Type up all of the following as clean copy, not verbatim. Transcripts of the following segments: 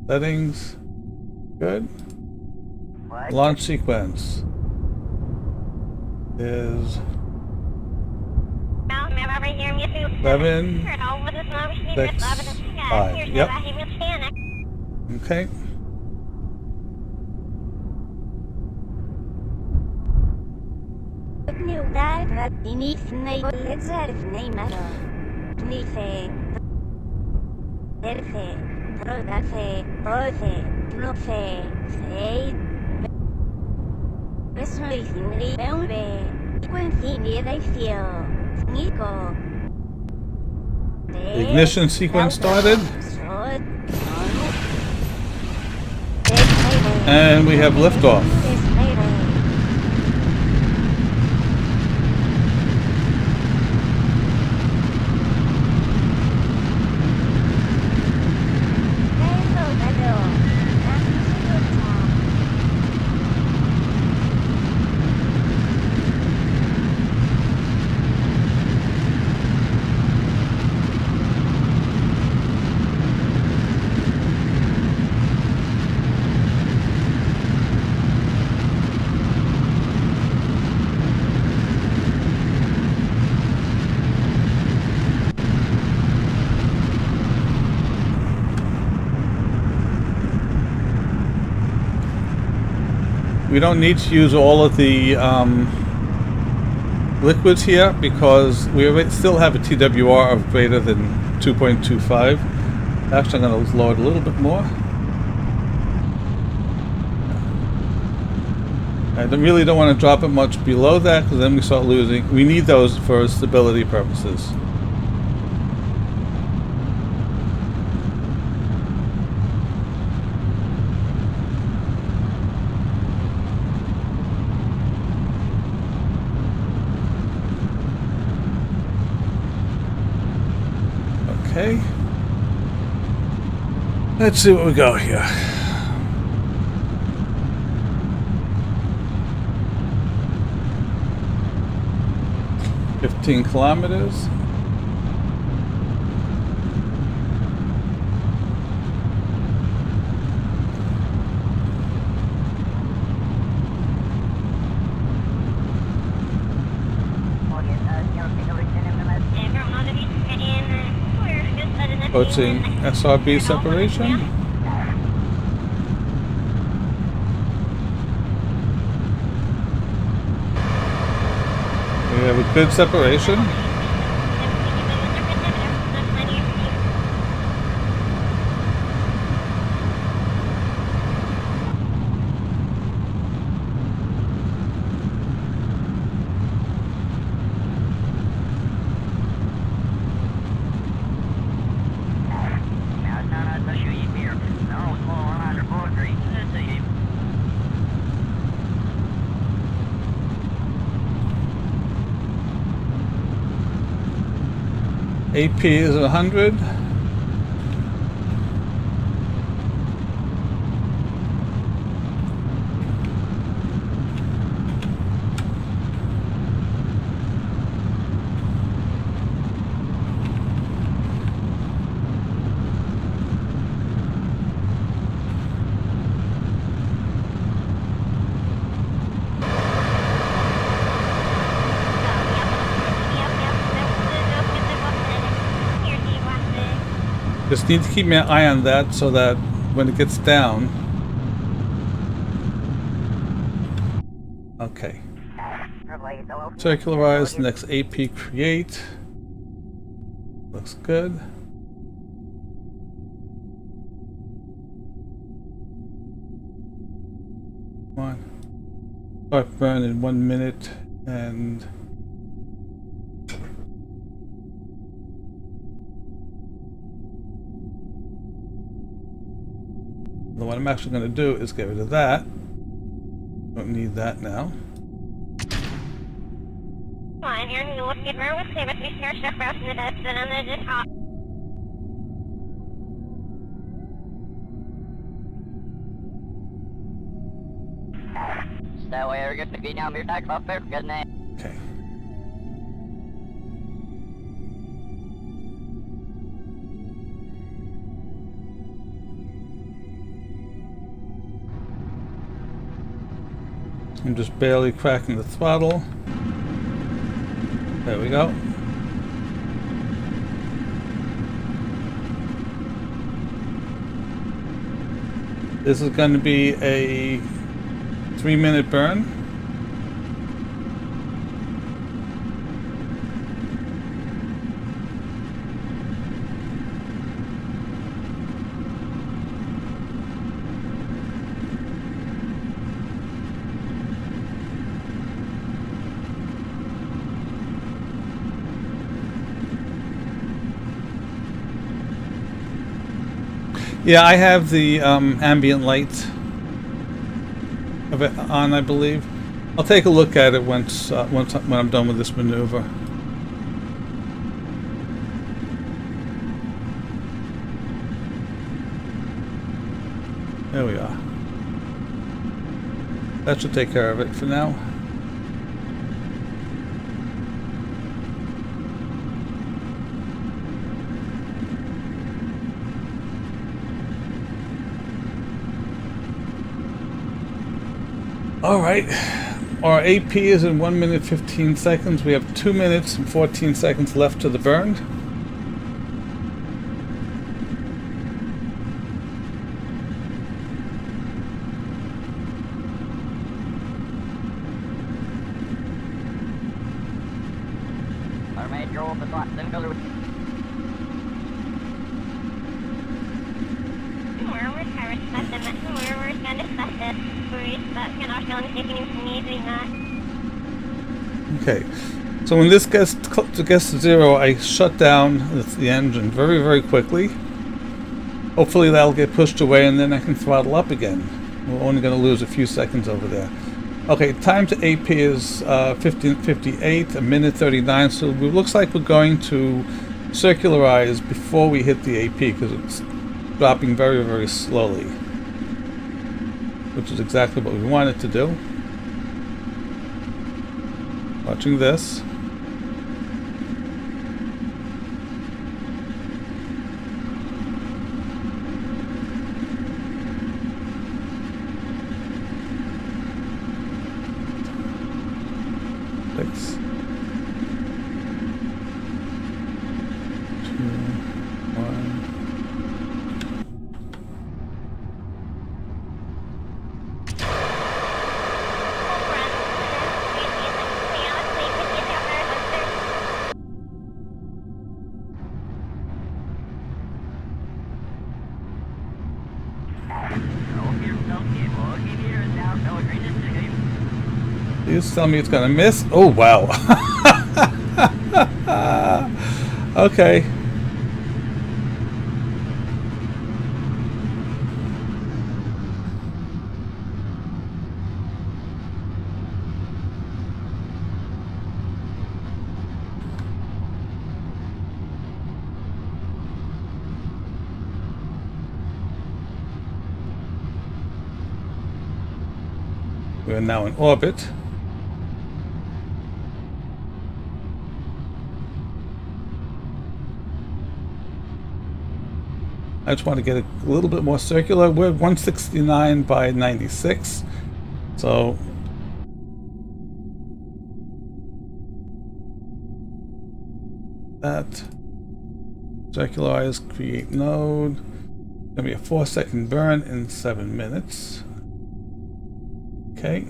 Settings. Good. What? Launch sequence is 7, 6, 5. Yep. Okay. The ignition sequence started. And we have liftoff. We don't need to use all of the liquids here because we still have a TWR of greater than 2.25. Actually, I'm going to lower it a little bit more. I really don't want to drop it much below that because then we start losing. We need those for stability purposes. Okay. Let's see what we got here. $15 kilometers. Approaching SRB separation. We have a good separation. AP is 100. Just need to keep my eye on that so that when it gets down. Okay. Circularize, next AP create. Looks good. Come on. Start burn in 1 minute and what I'm actually going to do is get rid of that. Don't need that now. Fine, you're going to look at where we see what we search stuff out in the best and then just hop. So we're going to be down here talking about first good name. Okay. I'm just barely cracking the throttle. There we go. This is going to be a 3-minute burn. Yeah, I have the ambient light of it on, I believe. I'll take a look at it when I'm done with this maneuver. There we are. That should take care of it for now. Alright, our AP is in 1 minute 15 seconds. We have 2 minutes and 14 seconds left to the burn. Okay, so when this gets to zero, I shut down the engine very, very quickly. Hopefully that'll get pushed away and then I can throttle up again. We're only going to lose a few seconds over there. Okay, time to AP is 15:58, 1:39, so it looks like we're going to circularize before we hit the AP because it's dropping very, very slowly, which is exactly what we wanted to do. Watching this. Six. 2, 1. Please tell me it's gonna miss. Oh wow. Okay. We are now in orbit. I just want to get a little bit more circular. We're 169 by 96. So that circularize, create node. Gonna be a 4-second burn in 7 minutes. Okay.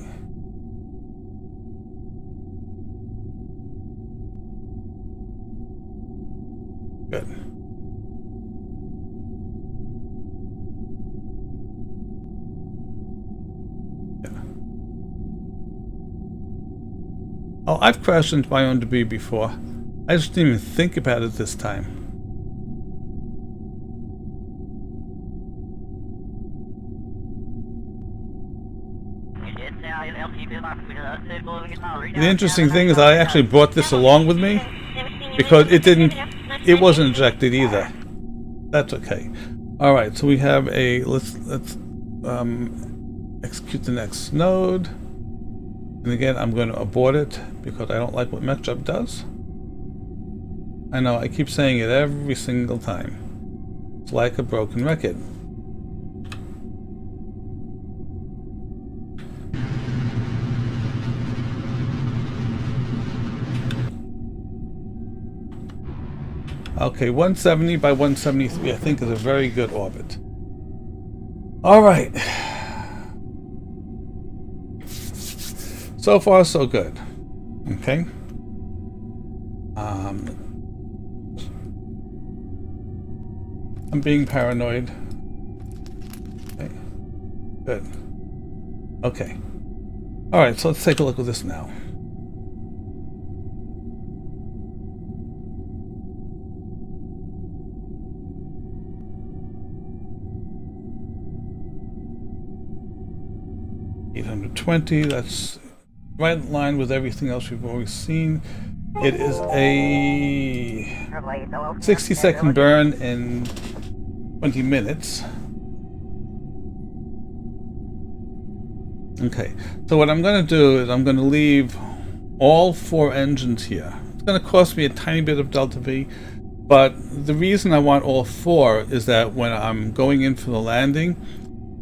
Good. Oh, I've crashed into my own debris before. I just didn't even think about it this time. The interesting thing is I actually brought this along with me because it wasn't ejected either. That's okay. All right, so we have a let's execute the next node. And again, I'm going to abort it because I don't like what MechJump does. I know, I keep saying it every single time. It's like a broken record. Okay, 170 by 173, I think, is a very good orbit. All right. So far, so good. Okay. I'm being paranoid. Okay. Good. Okay. All right, so let's take a look at this now. $820, that's right in line with everything else we've always seen. It is a 60-second burn in 20 minutes. Okay, so what I'm going to do is I'm going to leave all 4 engines here. It's going to cost me a tiny bit of delta V, but the reason I want all 4 is that when I'm going in for the landing,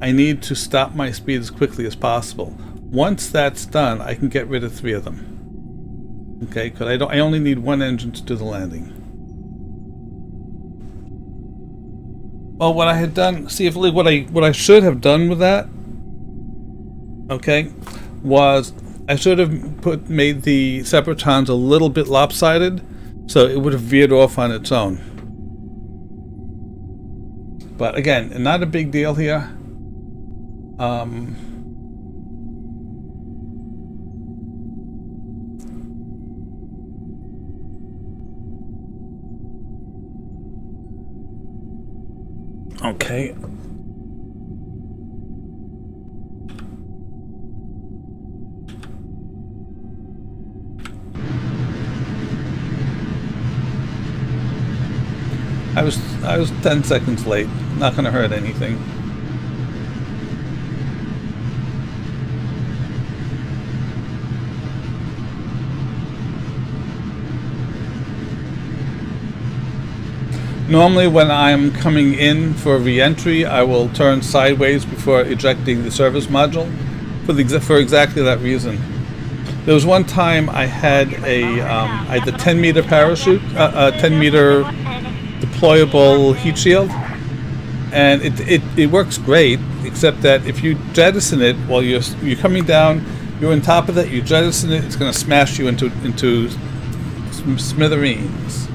I need to stop my speed as quickly as possible. Once that's done, I can get rid of 3 of them. Okay, because I only need 1 engine to do the landing. Well, what I had done, see if what I should have done with that, okay, was I should have made the Separatrons a little bit lopsided, so it would have veered off on its own. But again, not a big deal here. Okay. I was 10 seconds late. Not going to hurt anything. Normally when I'm coming in for re-entry, I will turn sideways before ejecting the service module for exactly that reason. There was one time I had I had the 10-meter parachute, 10-meter deployable heat shield, and it works great, except that if you jettison it while you're coming down, you're on top of it, you jettison it, it's going to smash you into smithereens.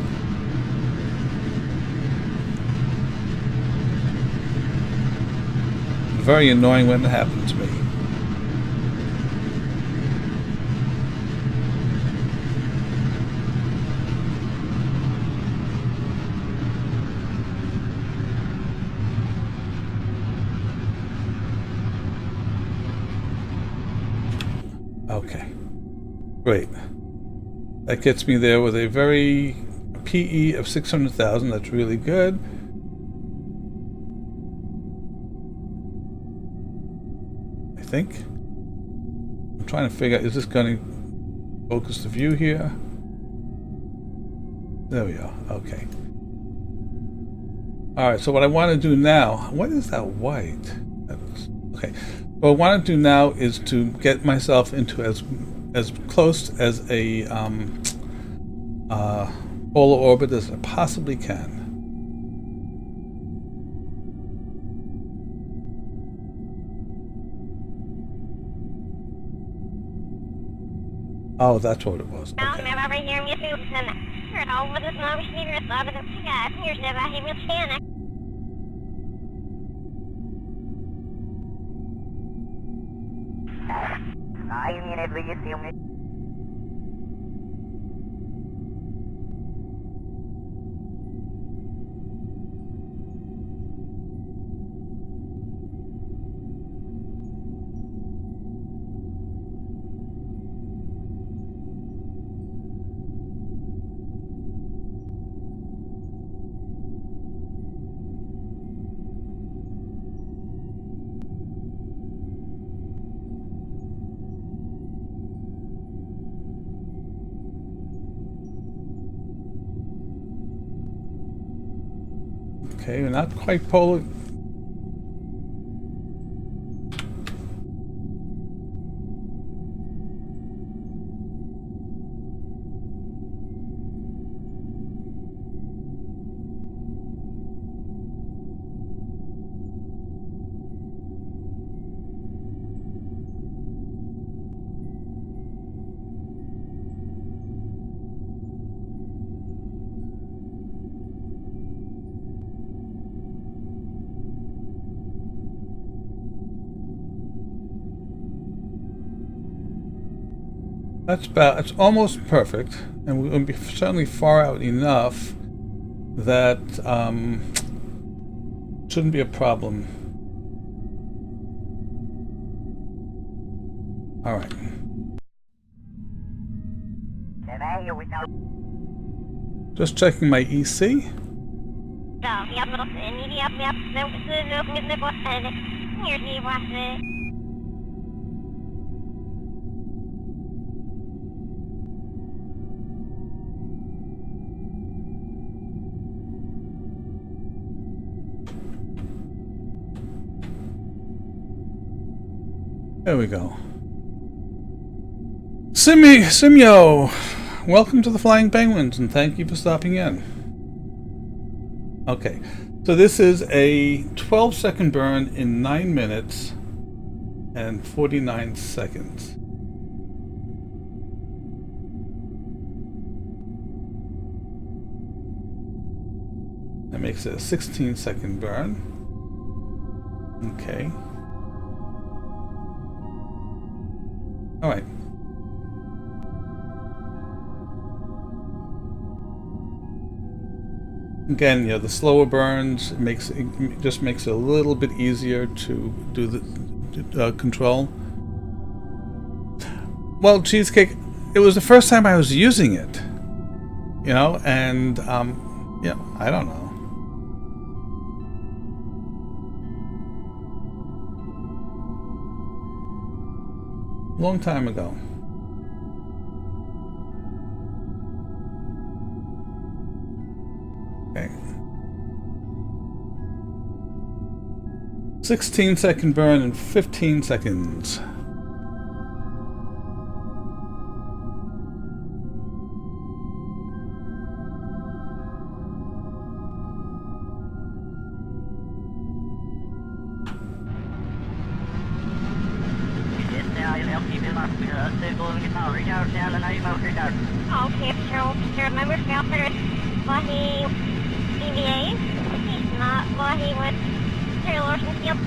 Very annoying when it happened to me. Okay, great. That gets me there with a very PE of 600,000. That's really good. I think. I'm trying to figure out, is this going to focus the view here? There we are. Okay. Alright, so what I want to do now, what is that white? Okay. What I want to do now is to get myself into as close as a polar orbit as I possibly can. Oh, that's what it was. Okay. Okay, we're not quite polar. It's almost perfect, and we'll be certainly far out enough that shouldn't be a problem. All right. Just checking my EC. There we go. Simyo, welcome to the Flying Penguins, and thank you for stopping in. Okay, so this is a 12-second burn in 9 minutes and 49 seconds. That makes it a 16-second burn. Okay. All right. Again, you know, the slower burns just makes it a little bit easier to do the control. Well, Cheesecake, it was the first time I was using it, you know, and yeah, I don't know. Long time ago. Okay. 16-second burn in 15 seconds. Okay, so remember Falconer while he EVA? He's not while he was through Lawson Field.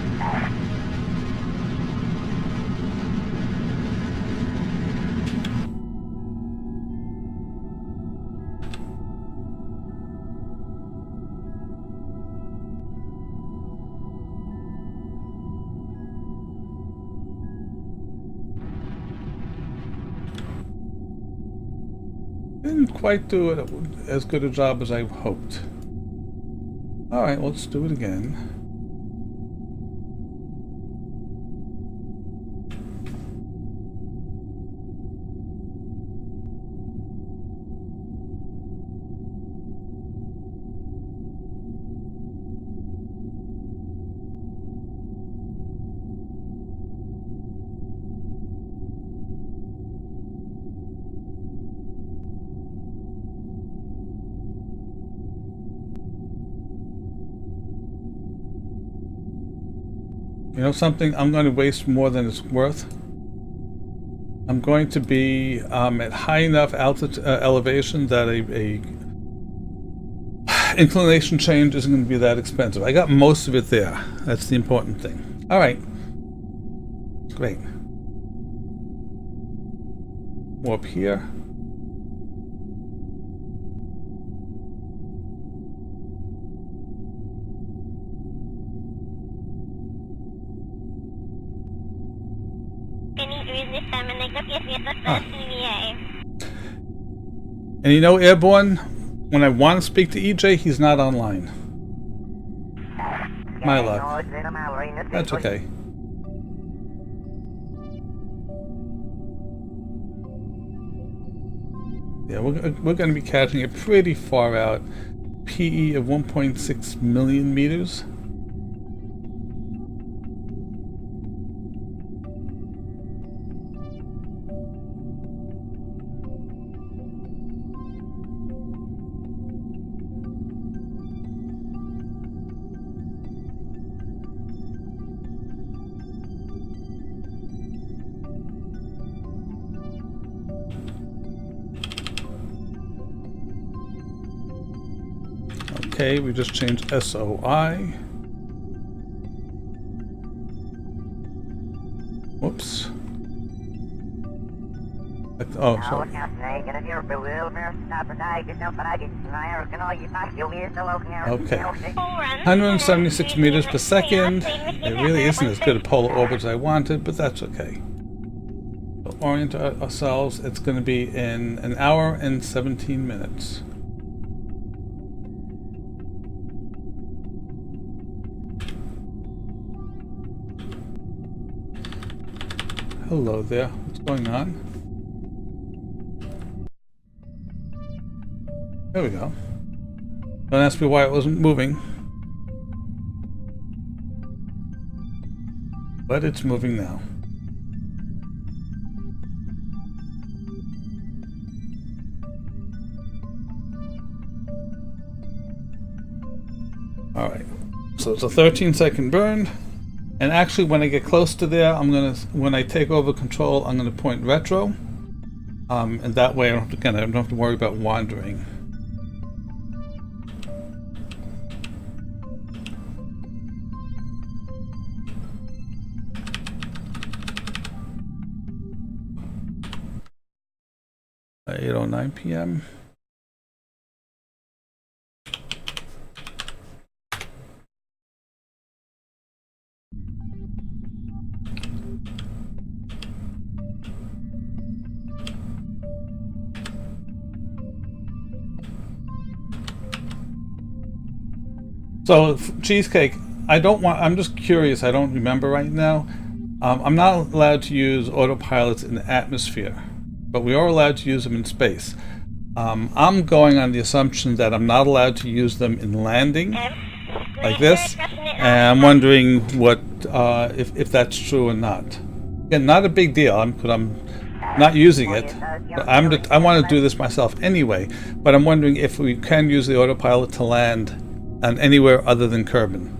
Didn't quite do it as good a job as I hoped. Alright, let's do it again. You know something? I'm going to waste more than it's worth. I'm going to be at high enough altitude elevation that a inclination change isn't going to be that expensive. I got most of it there. That's the important thing. All right. Great. Warp here. And you know, Airborne, when I want to speak to EJ, he's not online. My luck. That's okay. Yeah, we're going to be catching it pretty far out. PE of 1.6 million meters. Okay, we just changed SOI. Whoops. Oh, Nou, sorry. ik ga spreken dat je wil meer stappen kijken, dan vanuit het naar kan al je vast je weer te lopen. Okay. 176 meters per second. It really isn't as good a polar orbit as I wanted, but that's okay. We'll orient ourselves. It's going to be in an hour and 17 minutes. Hello there. What's going on? There we go. Don't ask me why it wasn't moving. But it's moving now. Alright. So it's a 13-second burn. And actually, when I get close to there, when I take over control, I'm gonna point retro, and that way I don't have to worry about wandering. At 8:09 p.m. So, cheesecake, I'm just curious, I don't remember right now. I'm not allowed to use autopilots in the atmosphere, but we are allowed to use them in space. I'm going on the assumption that I'm not allowed to use them in landing, like this, and I'm wondering what, if that's true or not. Again, not a big deal, because I'm not using it. But I want to do this myself anyway, but I'm wondering if we can use the autopilot to land on anywhere other than Kerbin.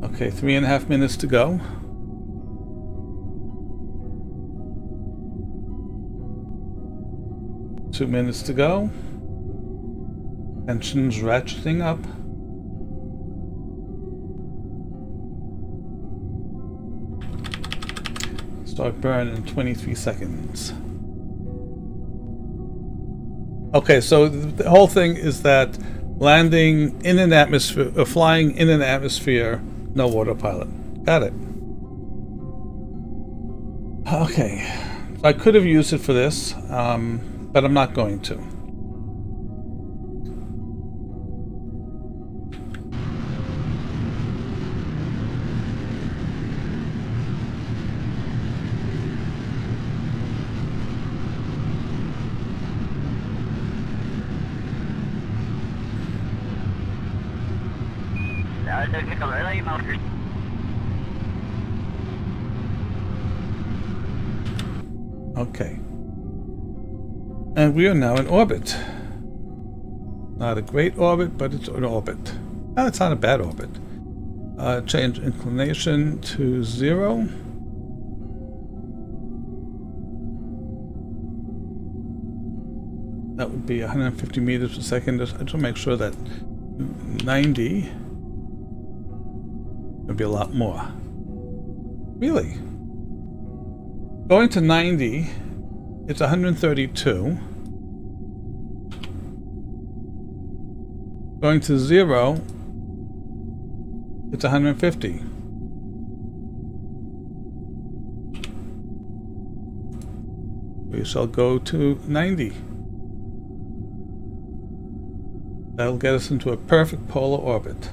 Okay, 3.5 minutes to go. Two minutes to go. Tension's ratcheting up. Start burn in 23 seconds. Okay, so the whole thing is that landing in an atmosphere, or flying in an atmosphere, no autopilot. Got it. Okay, so I could have used it for this, but I'm not going to. Okay. And we are now in orbit. Not a great orbit, but it's an orbit. No, it's not a bad orbit. Change inclination to 0. That would be 150 meters per second. I just want to make sure that 90 would be a lot more. Really? Going to 90, it's 132. Going to 0, it's 150. We shall go to 90. That'll get us into a perfect polar orbit.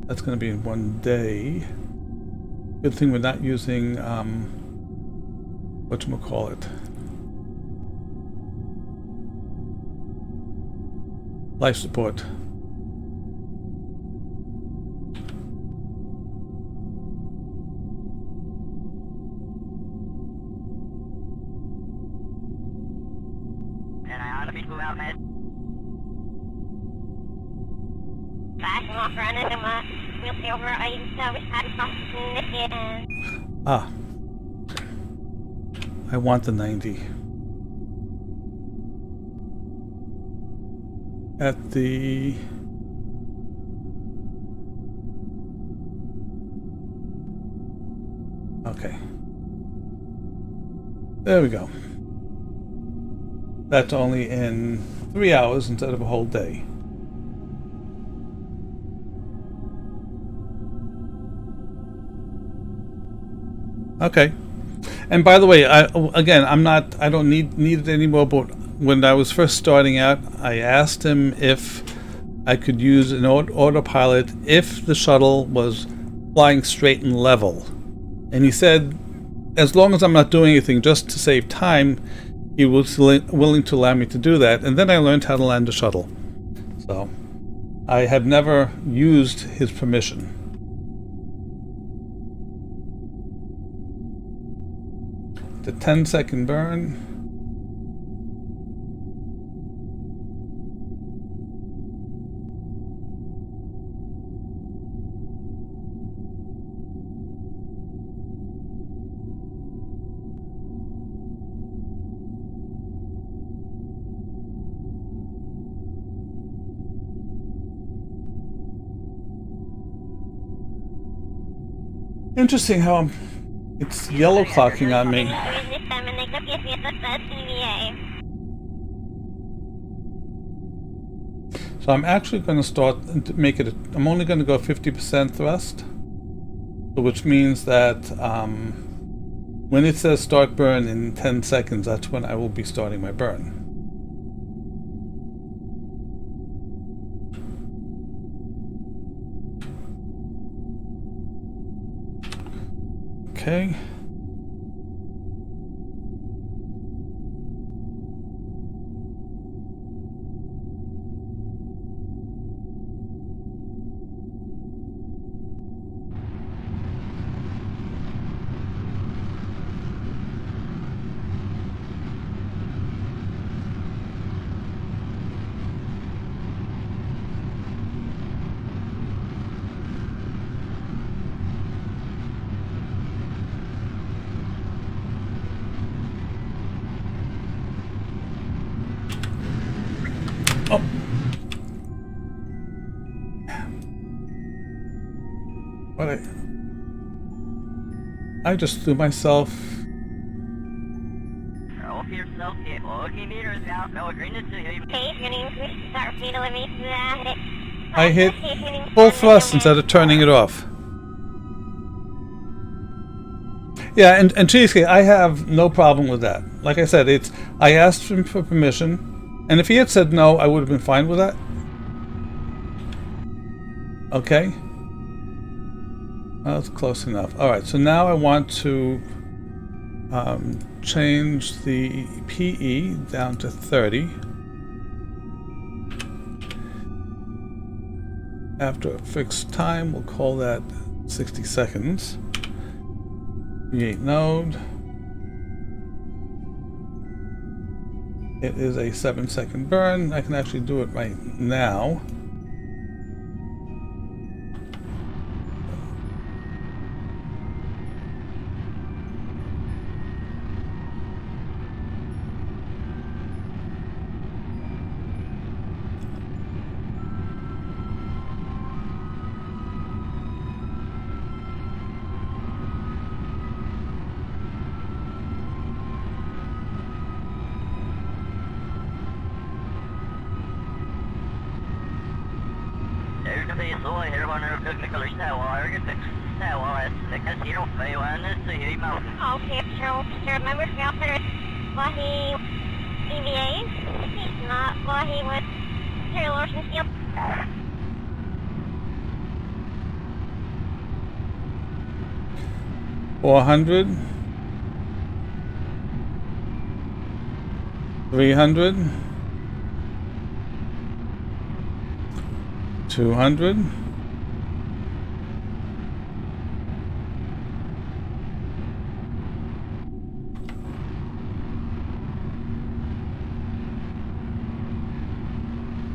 That's going to be in 1 day. Good thing we're not using, whatchamacallit, life support. And I ought to be backing off running and we'll see over I we had something again. Ah. I want the 90. At the... Okay. There we go. That's only in 3 hours instead of a whole day. Okay. And by the way, I don't need it anymore, but when I was first starting out, I asked him if I could use an autopilot if the shuttle was flying straight and level. And he said, as long as I'm not doing anything just to save time, he was willing to allow me to do that. And then I learned how to land a shuttle. So I have never used his permission. The 10-second burn. Interesting how it's yellow clocking on me. So I'm actually going to start to make it, I'm only going to go 50% thrust, which means that when it says start burn in 10 seconds, that's when I will be starting my burn. Okay. Oh. What I just threw myself. I hit full thrust instead of turning it off. Yeah, and Cheesecake, I have no problem with that. Like I said, I asked him for permission. And if he had said no, I would have been fine with that. Okay. That's close enough. Alright, so now I want to change the PE down to 30. After a fixed time, we'll call that 60 seconds. V8 node. It is a 7-second burn. I can actually do it right now. $400, $300, $200,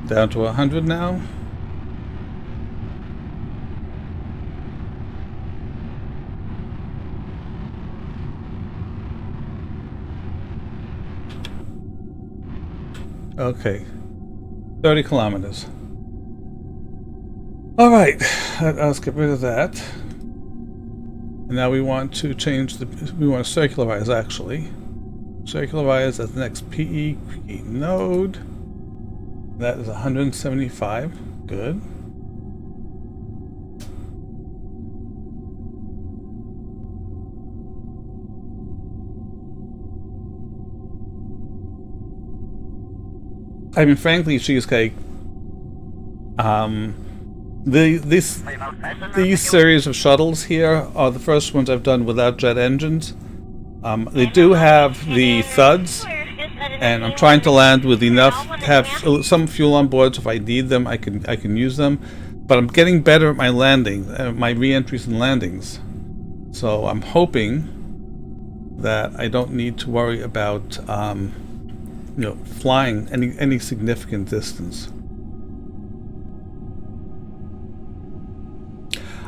down to 100 now. Okay. 30 kilometers. All right, let's get rid of that. And now we want to change we want to circularize actually. Circularize as the next PE node. That is 175. Good. I mean, frankly, Cheesecake, these series of shuttles here are the first ones I've done without jet engines. They do have the thuds, and I'm trying to land with enough to have some fuel on board, so if I need them, I can use them. But I'm getting better at my landing, my re-entries and landings. So I'm hoping that I don't need to worry about flying any significant distance.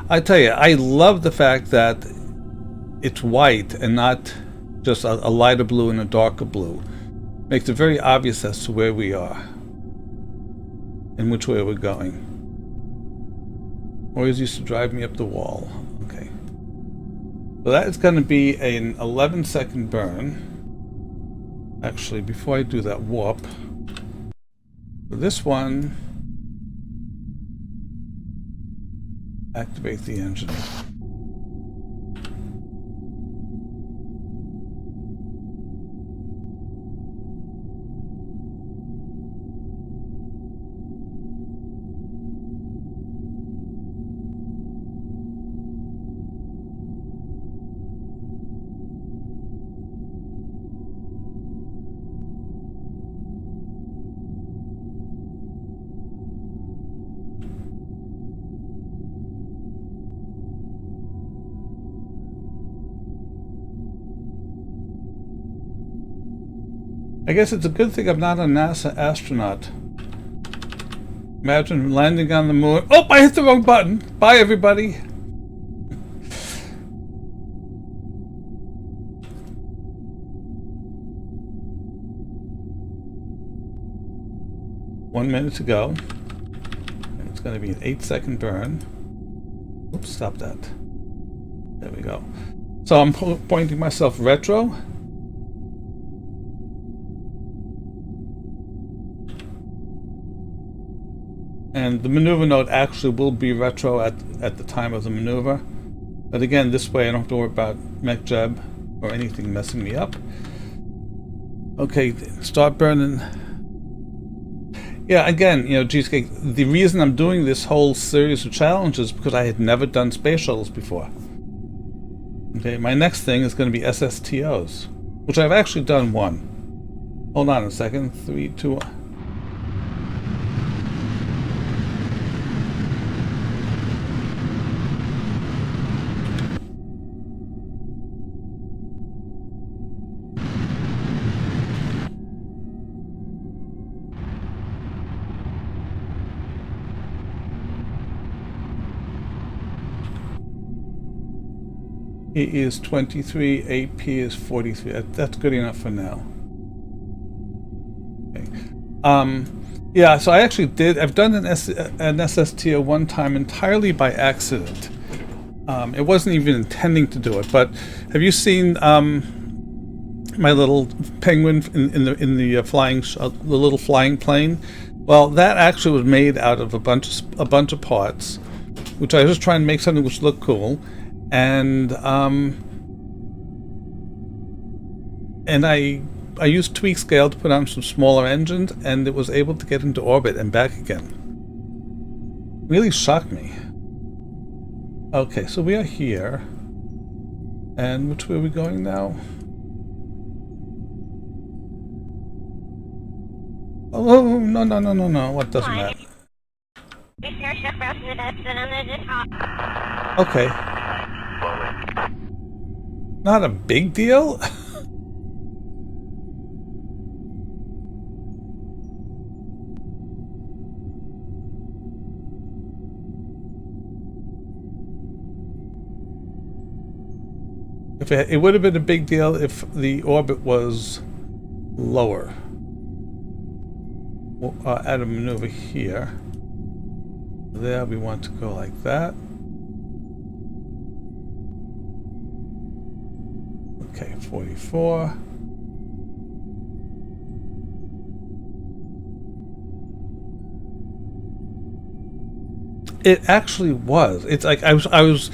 I tell you, I love the fact that it's white and not just a lighter blue and a darker blue. Makes it very obvious as to where we are and which way we're going. Always used to drive me up the wall. Okay. So that is going to be an 11-second burn. Actually, before I do that warp, for this one, activate the engine. I guess it's a good thing I'm not a NASA astronaut. Imagine landing on the moon. Oh, I hit the wrong button. Bye, everybody. One minute to go. And it's going to be an 8-second burn. Oops, stop that. There we go. So I'm pointing myself retro. And the maneuver node actually will be retro at the time of the maneuver. But again, this way I don't have to worry about MechJeb or anything messing me up. Okay, start burning. Yeah, again, Cheesecake, the reason I'm doing this whole series of challenges is because I had never done space shuttles before. Okay, my next thing is going to be SSTOs, which I've actually done one. Hold on a second. 3, 2, 1. E is 23, AP is 43. That's good enough for now. Okay. Yeah, so I actually I've done an SSTO one time entirely by accident. It wasn't even intending to do it, but have you seen my little penguin in the flying the little flying plane? Well, that actually was made out of a bunch of parts, which I was just trying to make something which looked cool. And I used tweak scale to put on some smaller engines, and it was able to get into orbit and back again. Really shocked me. Okay, so we are here. And which way are we going now? Oh, no. What doesn't matter? Okay. Not a big deal? It would have been a big deal if the orbit was lower. We'll add a maneuver here. There, we want to go like that. Okay, 44. It actually was. It's like I was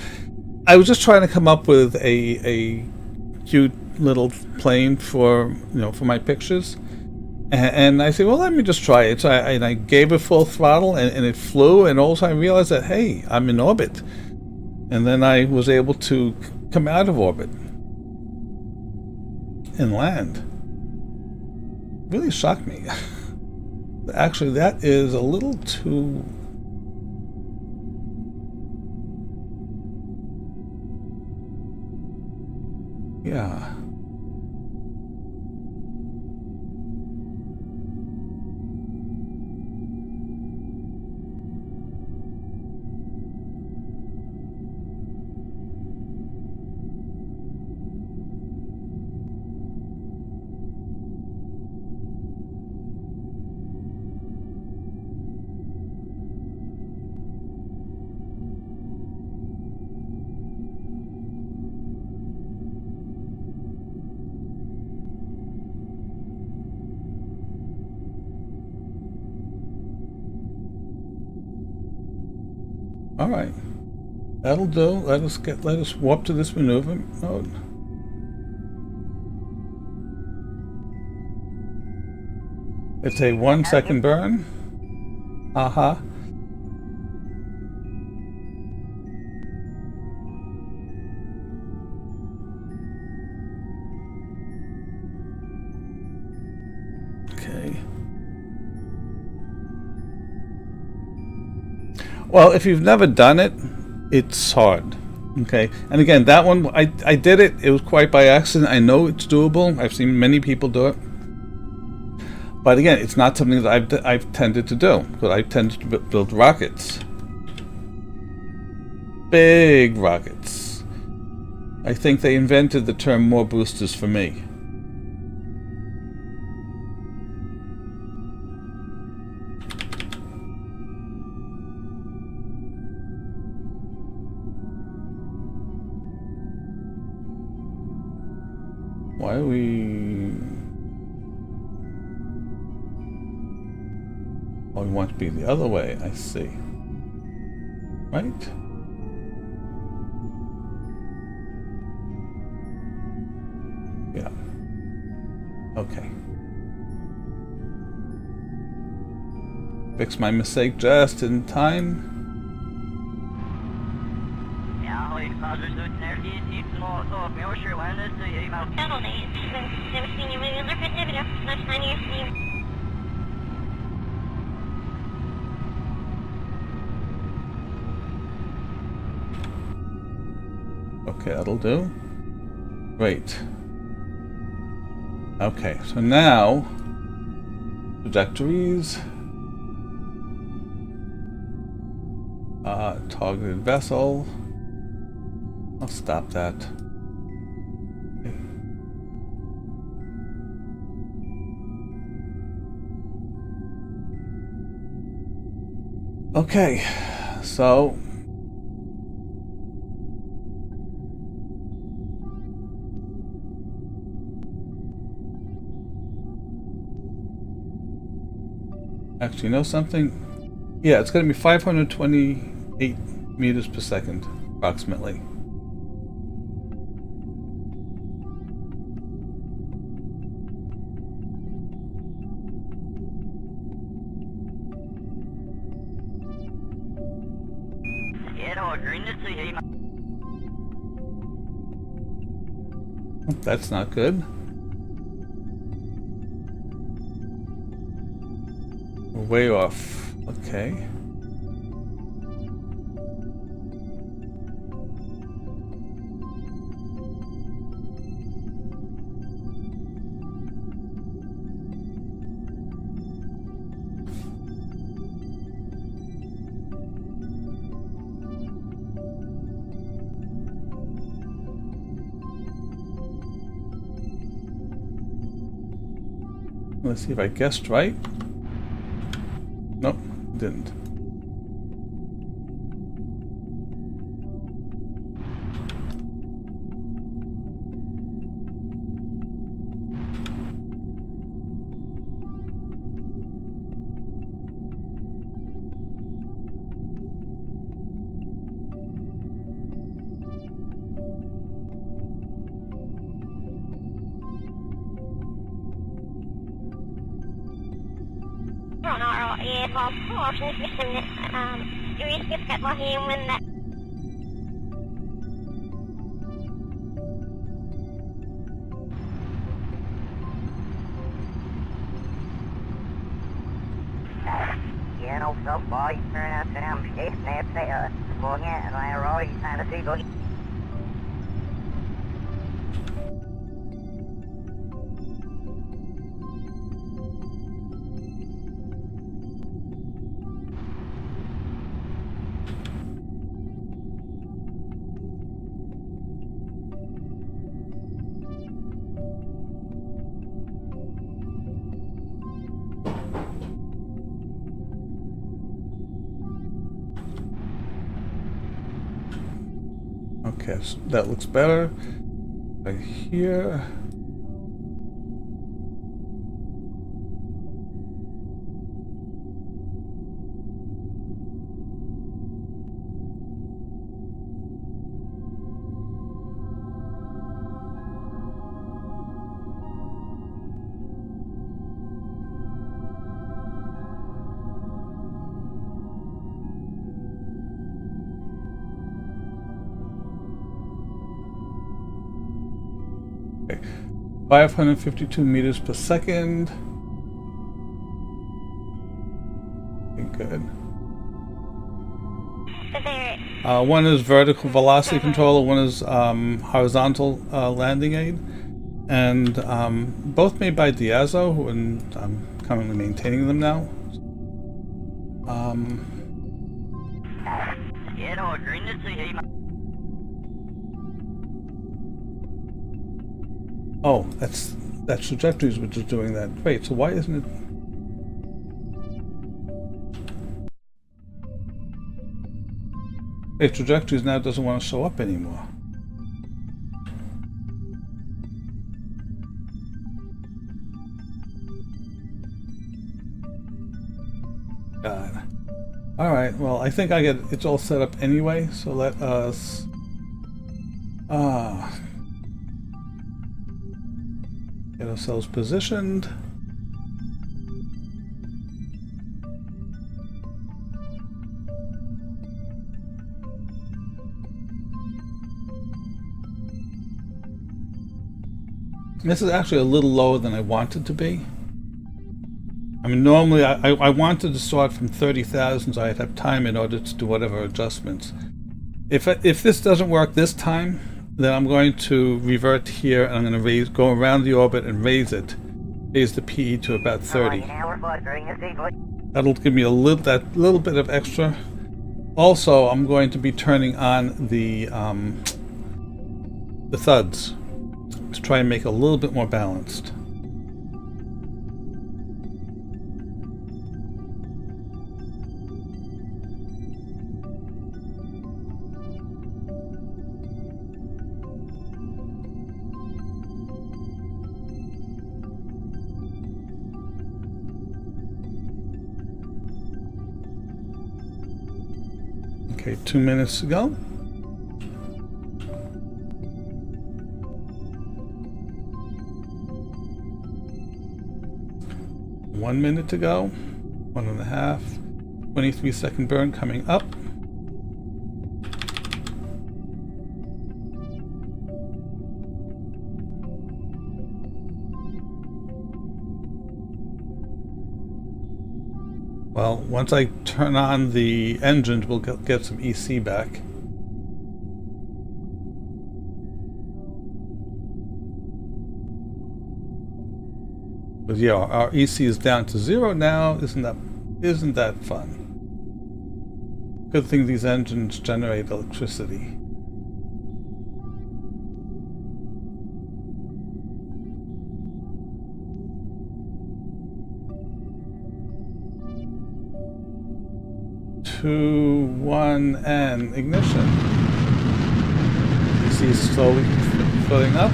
just trying to come up with a cute little plane for for my pictures, and I said, well, let me just try it. So I gave it full throttle, and it flew, and also I realized that, hey, I'm in orbit, and then I was able to come out of orbit and land. Really shocked me. Actually, that is a little too. Yeah. All right, that'll do. Let us warp to this maneuver mode. It's a 1 second burn. Uh-huh. Okay. Well, if you've never done it, it's hard. Okay, and again, that one I did it. It was quite by accident. I know it's doable. I've seen many people do it, but again, it's not something that I've tended to do, because I tended to build rockets, big rockets. I think they invented the term "more boosters" for me. Why are we... Oh, we want to be the other way, I see. Right? Yeah. Okay. Fix my mistake just in time. Okay, that'll do. Great. Okay, so now trajectories. Targeted vessel. I'll stop that. Okay, so actually, you know something? Yeah, it's going to be 528 meters per second, approximately. That's not good. We're way off. Okay. Let's see if I guessed right. didn't. You know, so far, you turn out to them states, they say, well, yeah, and I already kind of see, but Okay, so that looks better. Right here. Okay. 552 meters per second. Okay, good. One is vertical velocity controller, one is horizontal landing aid, and both made by Diazo, and I'm currently maintaining them now. Oh, that's trajectories which is doing that. Wait, so why isn't it? Hey, trajectories now doesn't want to show up anymore. God. All right. Well, I think it's all set up anyway. So let us. Get ourselves positioned. This is actually a little lower than I wanted to be. I mean, normally I wanted to start from 30,000 so I'd have time in order to do whatever adjustments. If this doesn't work this time, then I'm going to revert here and I'm going to go around the orbit and raise the PE to about 30. That'll give me that little bit of extra. Also, I'm going to be turning on the thuds to try and make it a little bit more balanced. Okay, 2 minutes to go. One minute to go. 1.5. 23-second burn coming up. Well, once I turn on the engines, we'll get some EC back. But yeah, our EC is down to 0 now. Isn't that fun? Good thing these engines generate electricity. 2, 1, and ignition. You see slowly filling up.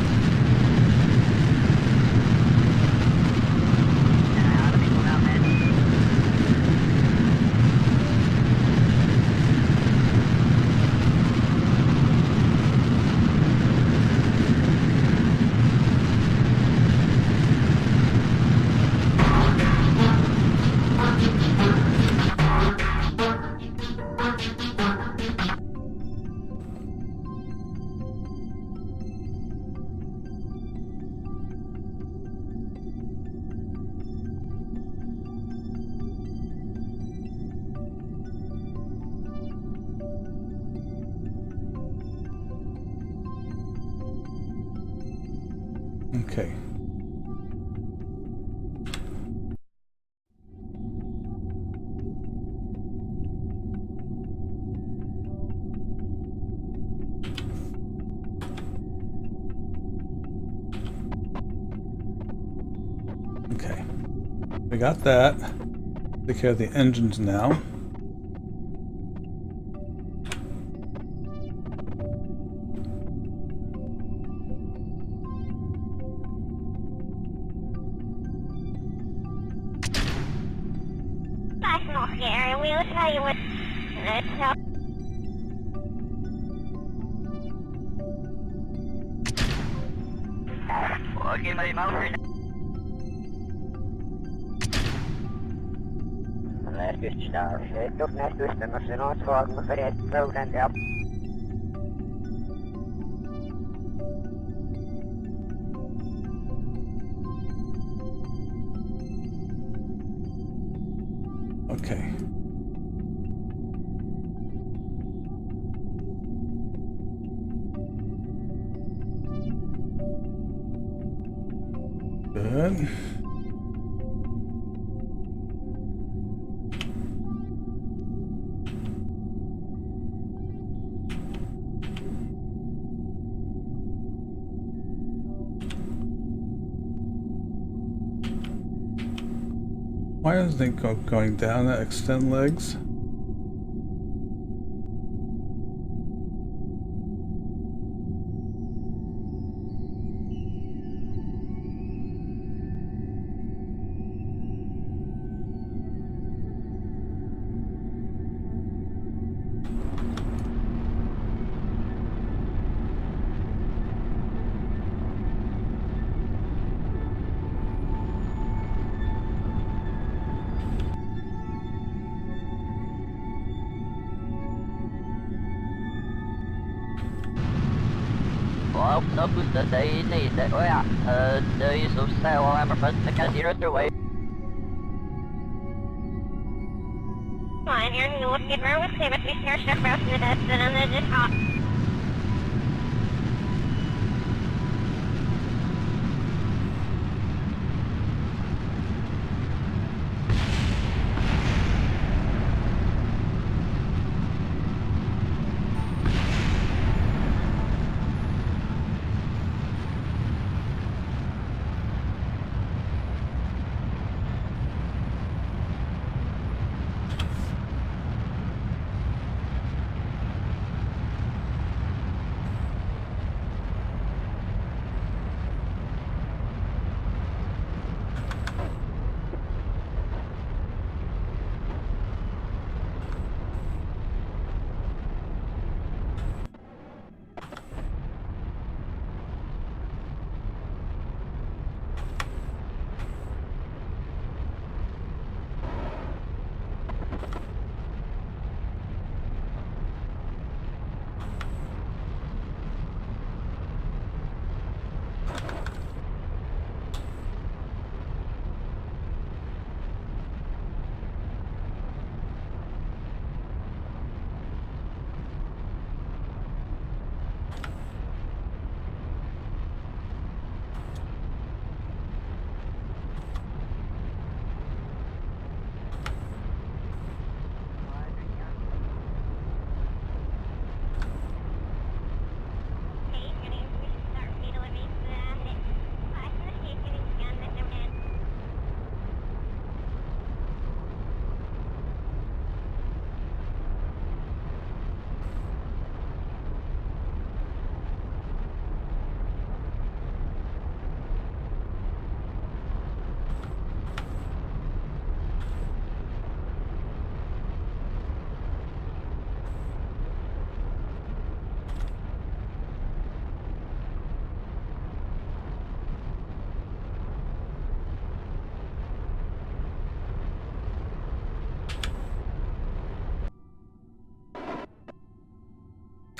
Okay. Okay. We got that. Take care of the engines now. That's not scary. We'll tell you what. Okay, my mouse. Lähestysstarship upp nästystämässä noin svagma för ett floden ja. Okay. Good. Why isn't it going down to extend legs? Well, no booster they need that. Oh yeah, the use of sail I'm first to get zero away. Fine, you're going to look at where we see if we start stuff out to the desk and then just hop.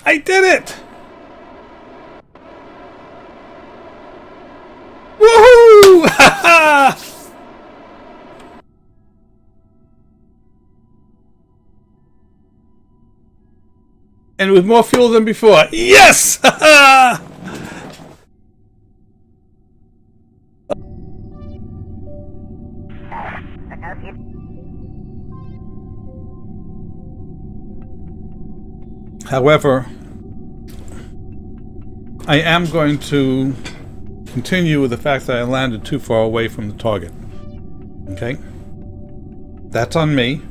I did it! Woohoo! Ha ha! And with more fuel than before. Yes! Ha ha! However, I am going to continue with the fact that I landed too far away from the target. Okay? That's on me.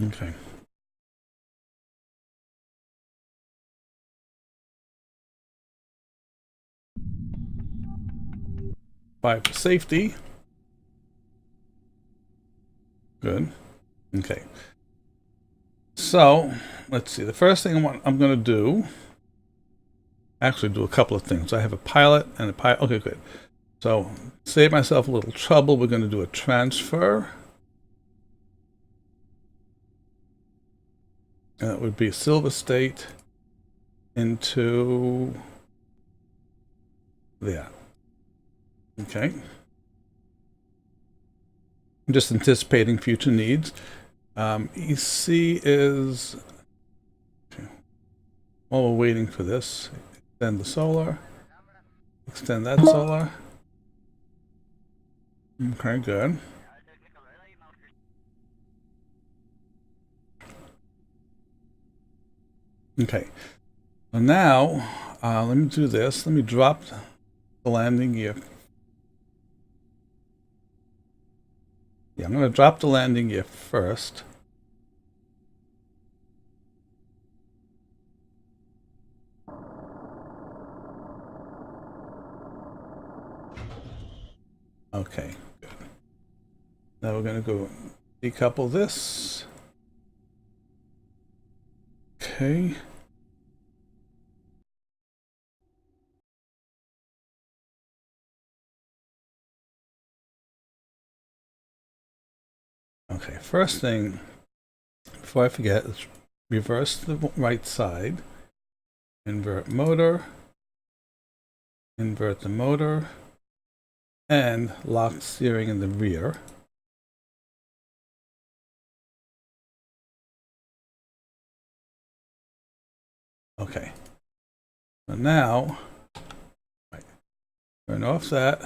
Okay. 5 for safety. Good. Okay. So, let's see. The first thing I'm going to do, actually do a couple of things. I have a pilot and a pilot. Okay, good. So, save myself a little trouble. We're going to do a transfer. And it would be Silver State into there. Okay. I'm just anticipating future needs. EC is, okay. While we're waiting for this, extend the solar, extend that solar. Okay, good. Okay, so now let me do this. Let me drop the landing gear. Yeah, I'm going to drop the landing gear first. Okay, good. Now we're going to go decouple this. Okay. Okay, first thing, before I forget, let's reverse the right side, invert motor, invert the motor, and lock steering in the rear. Okay, so now, right, turn off that.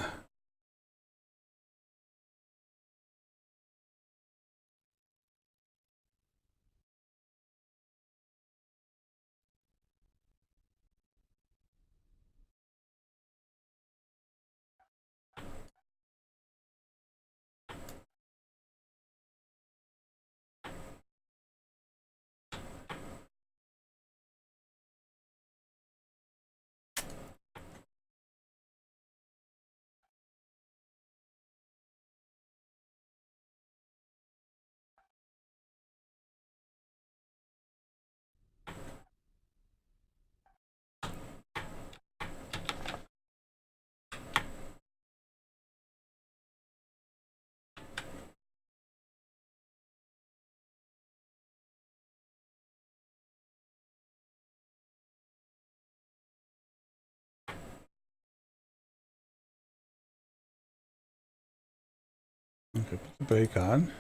Okay, put the brake on.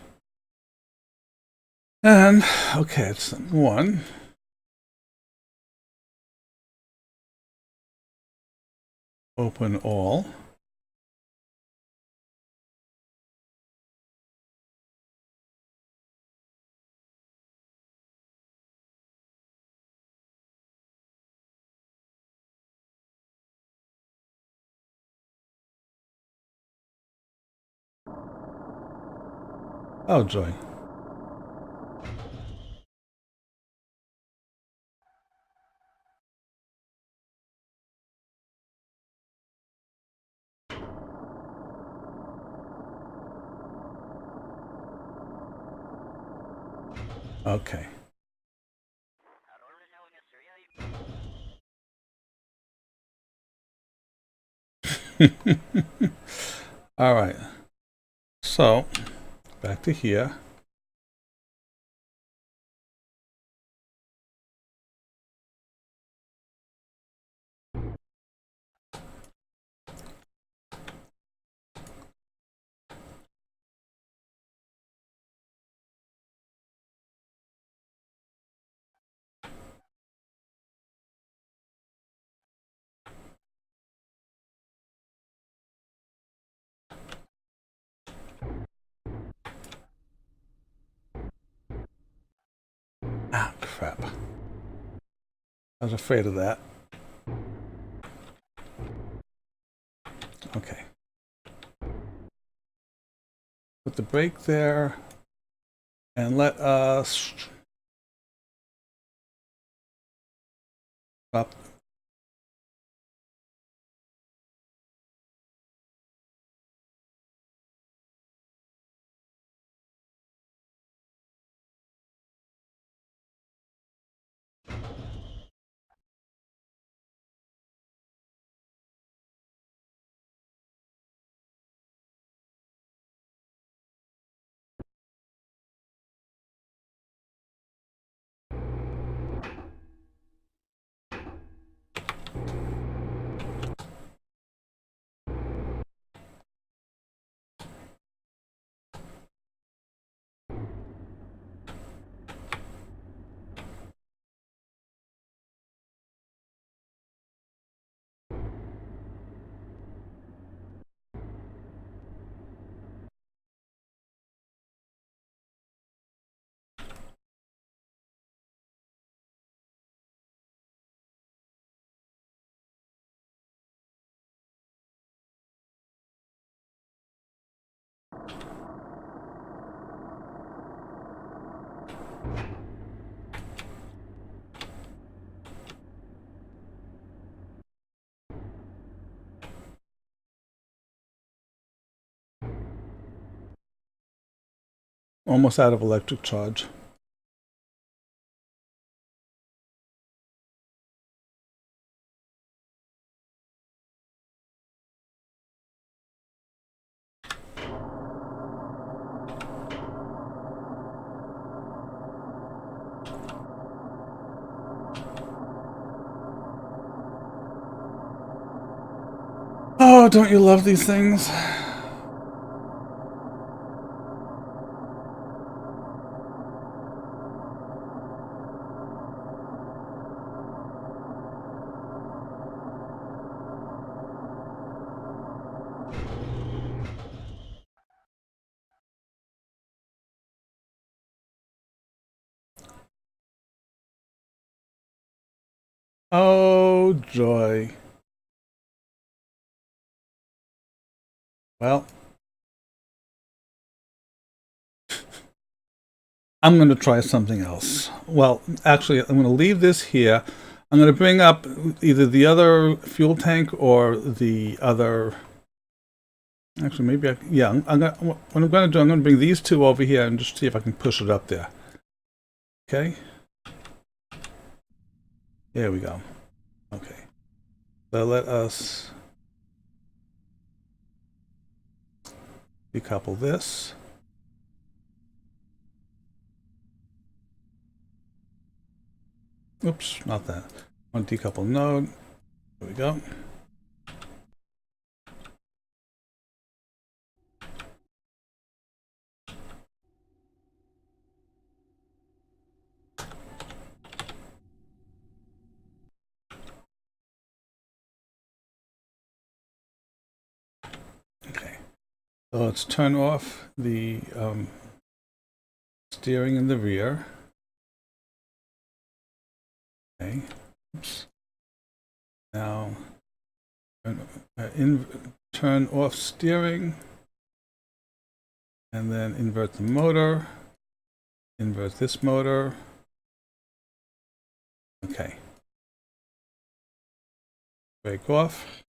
And, okay, it's one. Open all. Oh, joy. Okay. All right. So back to here. Ah, crap. I was afraid of that. Okay. Put the brake there. And let us stop. Almost out of electric charge. Oh, don't you love these things? Oh, joy. Well, I'm going to try something else. Well, actually, I'm going to leave this here. I'm going to bring up either the other fuel tank or the other. Actually, maybe what I'm going to do, I'm going to bring these two over here and just see if I can push it up there. Okay. There we go. Okay. So let us decouple this. Oops, not that. One decouple node. There we go. Okay. So let's turn off the steering in the rear. Okay. Oops. Now turn off steering, and then invert the motor. Invert this motor. Okay. Brake off.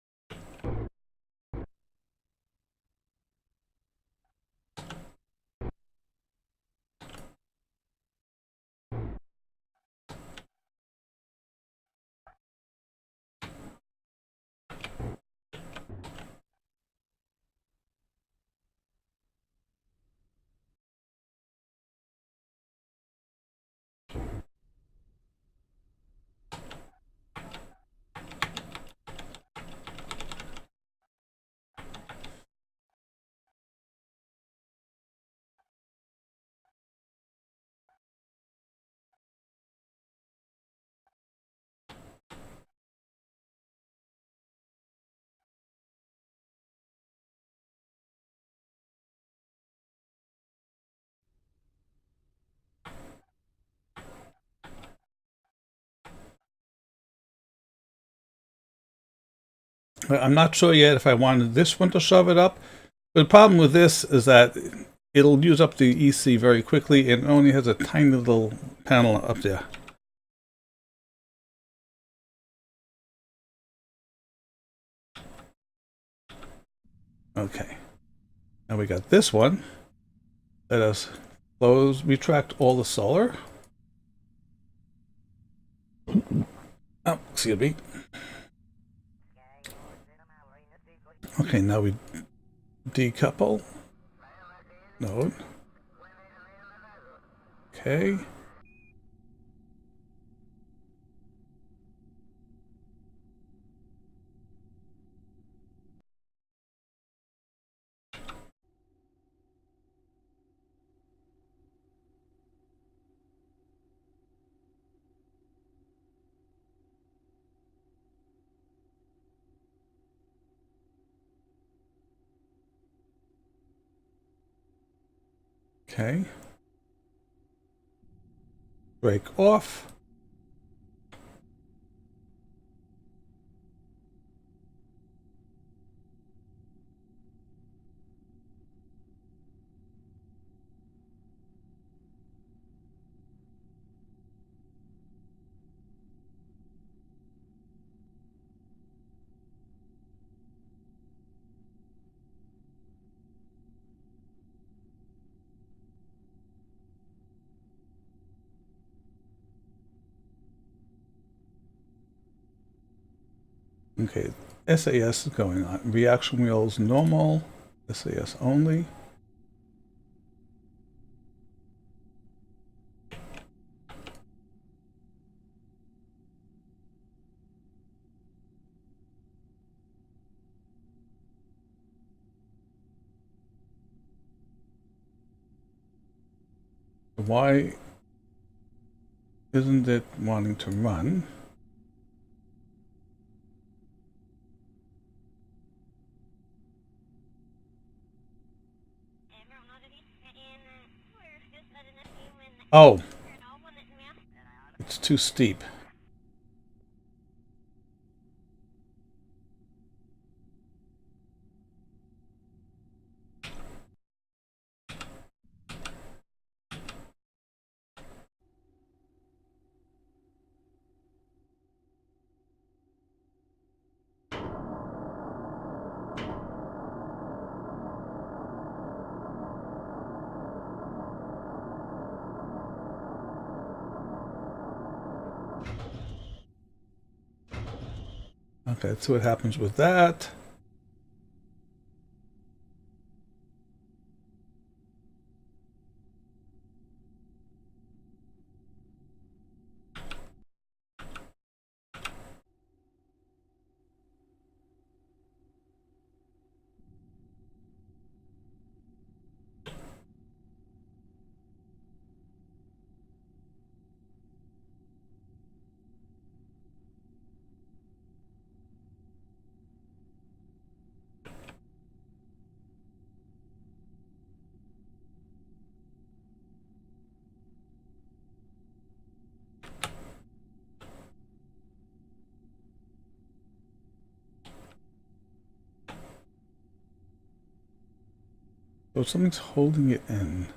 I'm not sure yet if I wanted this one to shove it up. But the problem with this is that it'll use up the EC very quickly, and it only has a tiny little panel up there. Okay. Now we got this one. Let us retract all the solar. Oh, excuse me. Okay, now we decouple. Node. Okay. Okay. Break off. Okay, SAS is going on. Reaction wheels normal. SAS only. Why isn't it wanting to run? Oh, it's too steep. Okay, let's see what happens with that. So something's holding it in.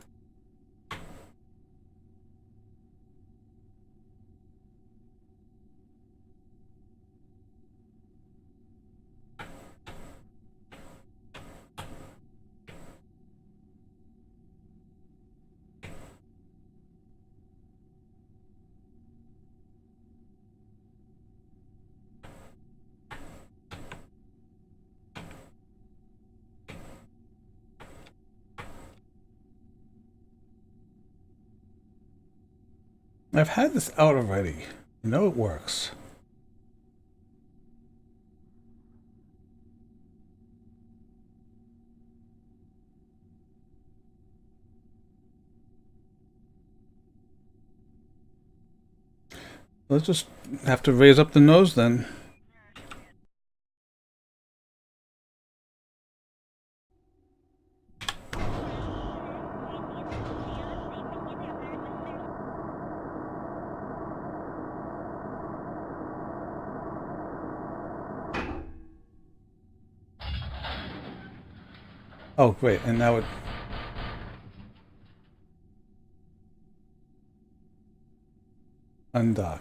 I've had this out already. You know it works. Let's just have to raise up the nose then. Oh, great. And now it... undock.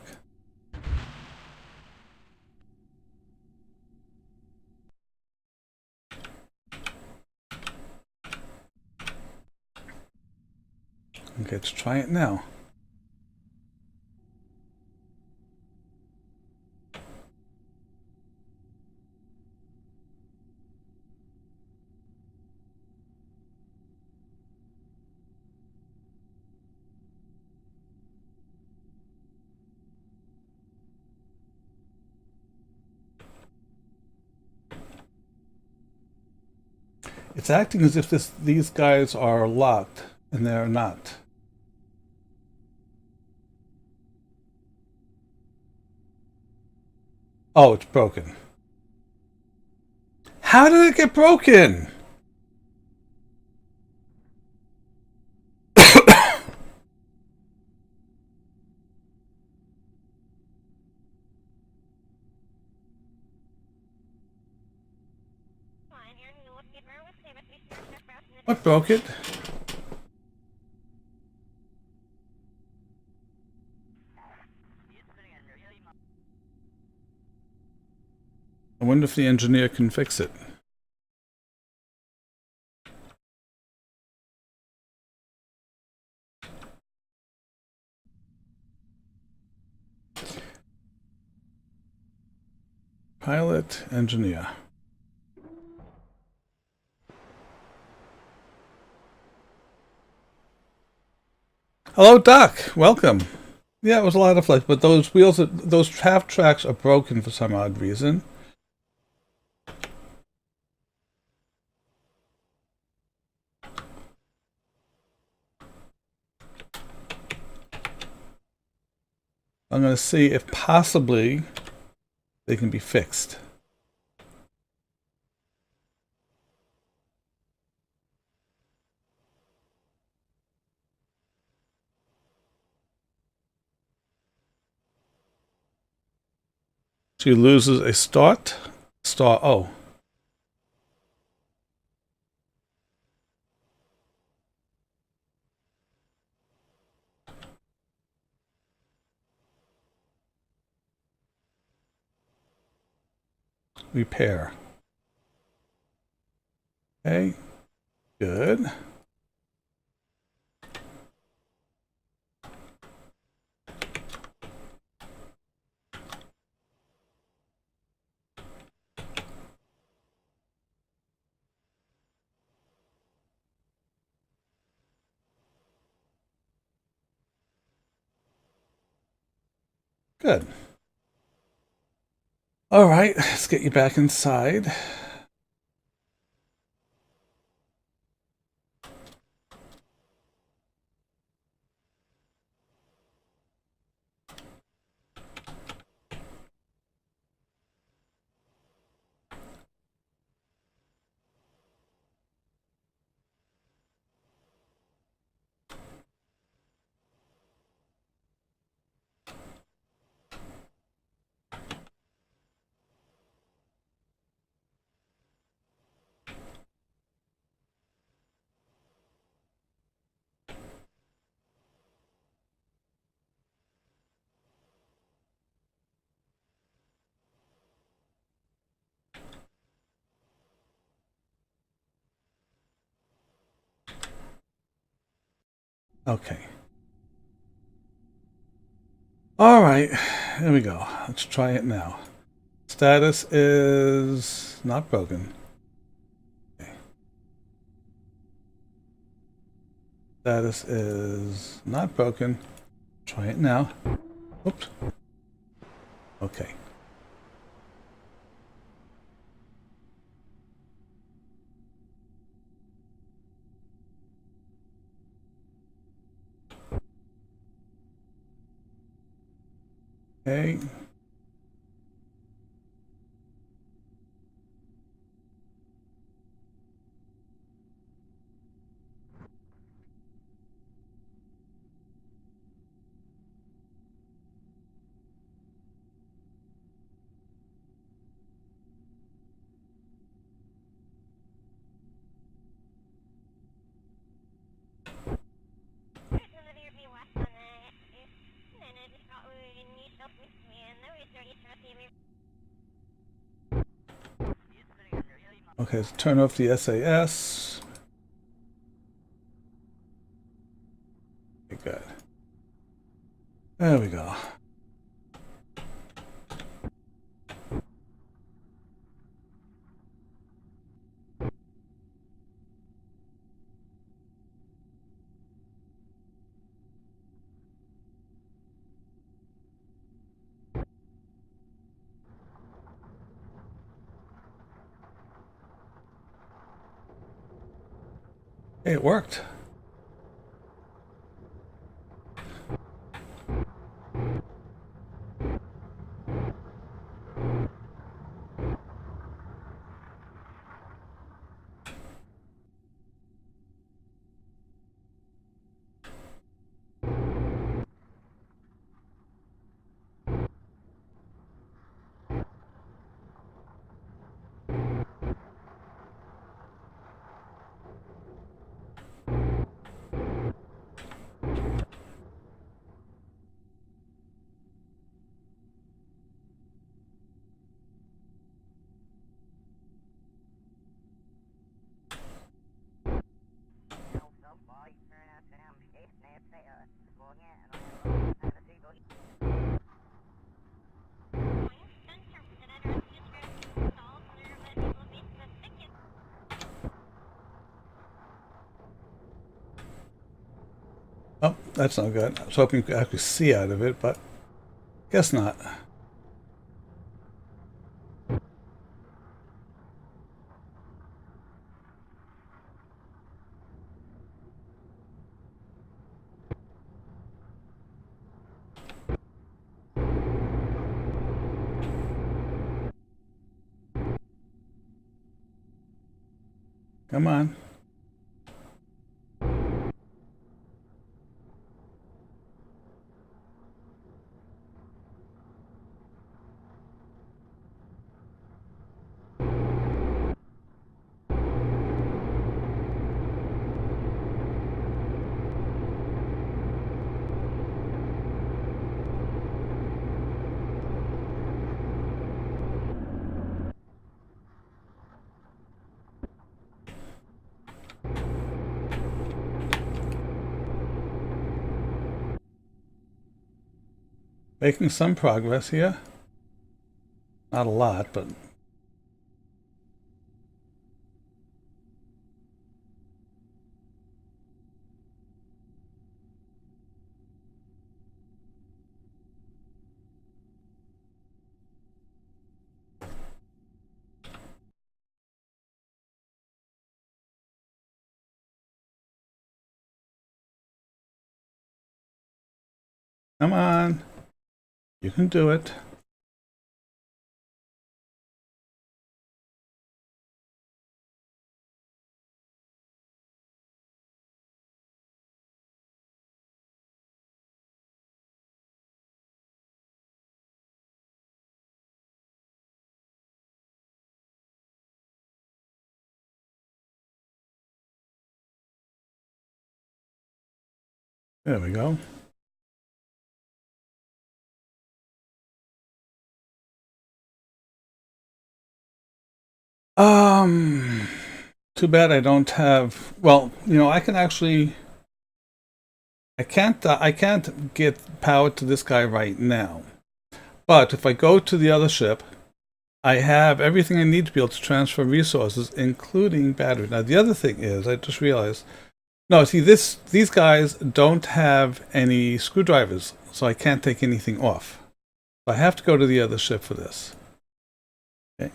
Okay, let's try it now. It's acting as if these guys are locked, and they're not. Oh, it's broken. How did it get broken? What broke it? I wonder if the engineer can fix it. Pilot, engineer. Hello, Doc. Welcome. Yeah, it was a lot of fun, but those wheels, those half tracks are broken for some odd reason. I'm going to see if possibly they can be fixed. She loses a start. Oh. Repair. Okay. Good. Good. All right, let's get you back inside. Okay. All right, here we go. Let's try it now. Status is not broken. Okay. Status is not broken. Try it now. Oops. Okay. Okay. Okay, let's turn off the SAS. Okay, good. There we go. Hey, it worked. Oh, that's not good. I was hoping you could actually see out of it, but guess not. Come on. Making some progress here. Not a lot, but come on. You can do it. There we go. Too bad I don't have, well, you know, I can actually, I can't get power to this guy right now. But if I go to the other ship, I have everything I need to be able to transfer resources, including battery. Now, the other thing is, I just realized, no, see, these guys don't have any screwdrivers, so I can't take anything off. So I have to go to the other ship for this. Okay.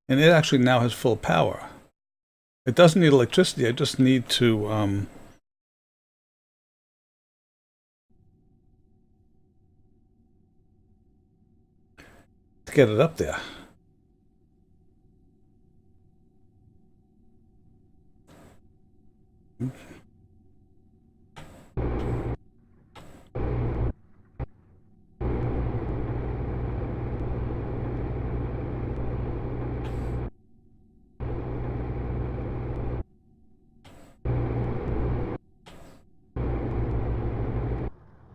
And it actually now has full power. It doesn't need electricity, I just need to get it up there.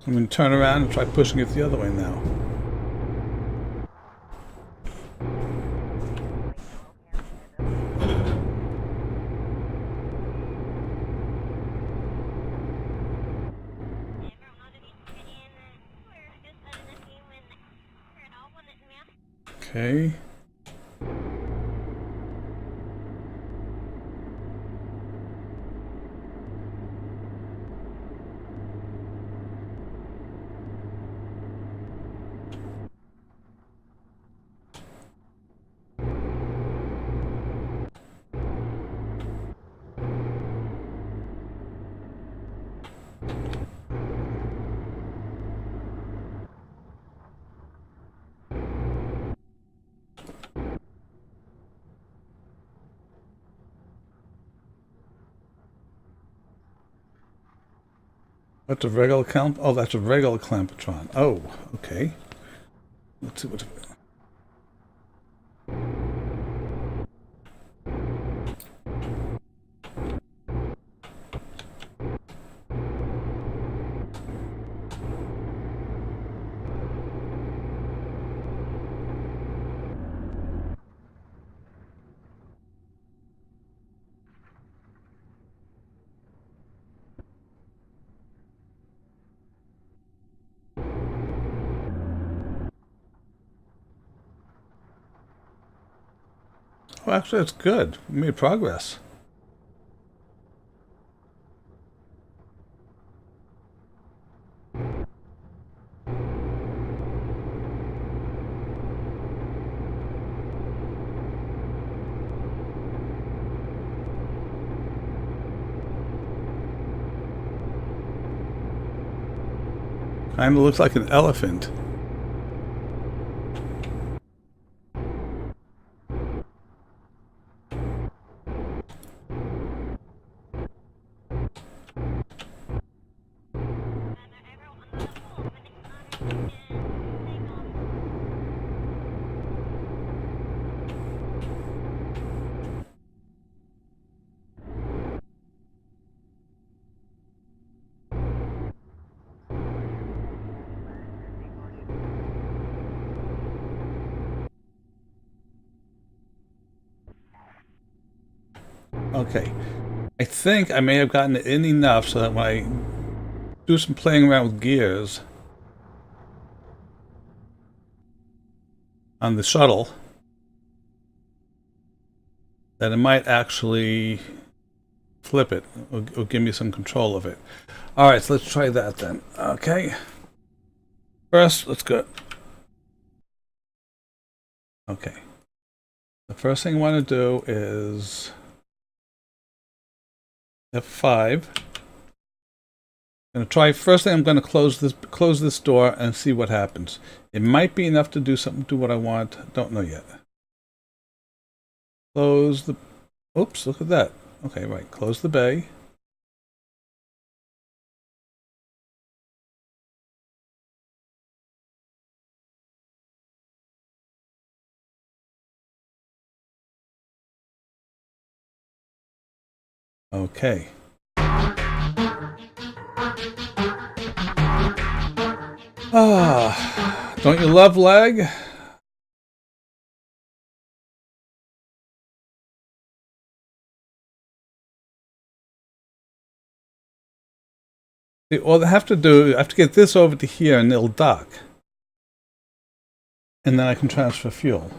I'm going to turn around and try pushing it the other way now. Okay. That's a regular clamp. Oh, that's a regular clampetron. Oh, okay. Let's see what. Oh, actually, that's good. We made progress. Kind of looks like an elephant. Okay. I think I may have gotten it in enough so that when I do some playing around with gears on the shuttle, that it might actually flip it or give me some control of it. All right, so let's try that then. Okay. First, let's go. Okay. The first thing I want to do is F5. I'm going to try. First thing, I'm going to close this door and see what happens. It might be enough to do what I want. Don't know yet. Close the. Oops! Look at that. Okay, right. Close the bay. Okay. Ah, don't you love lag? All I have to do, I have to get this over to here and it'll dock. And then I can transfer fuel.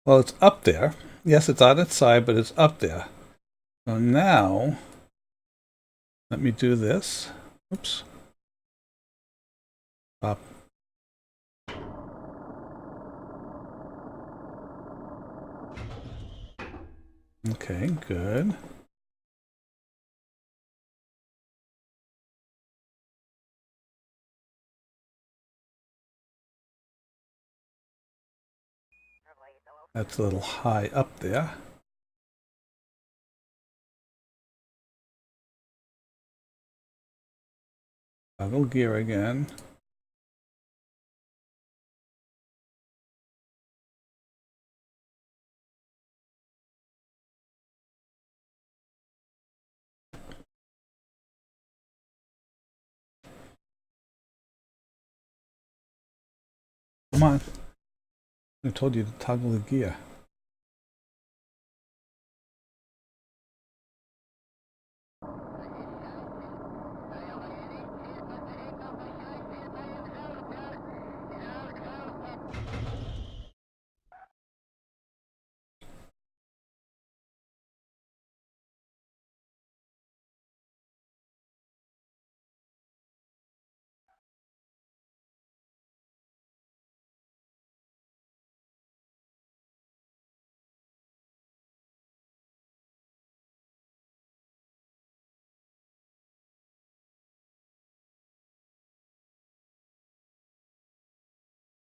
Well, it's up there. Yes, it's on its side, but it's up there. So now, let me do this. Oops. Pop. Okay, good. That's a little high up there. Toggle gear again. Come on. I told you to toggle the gear.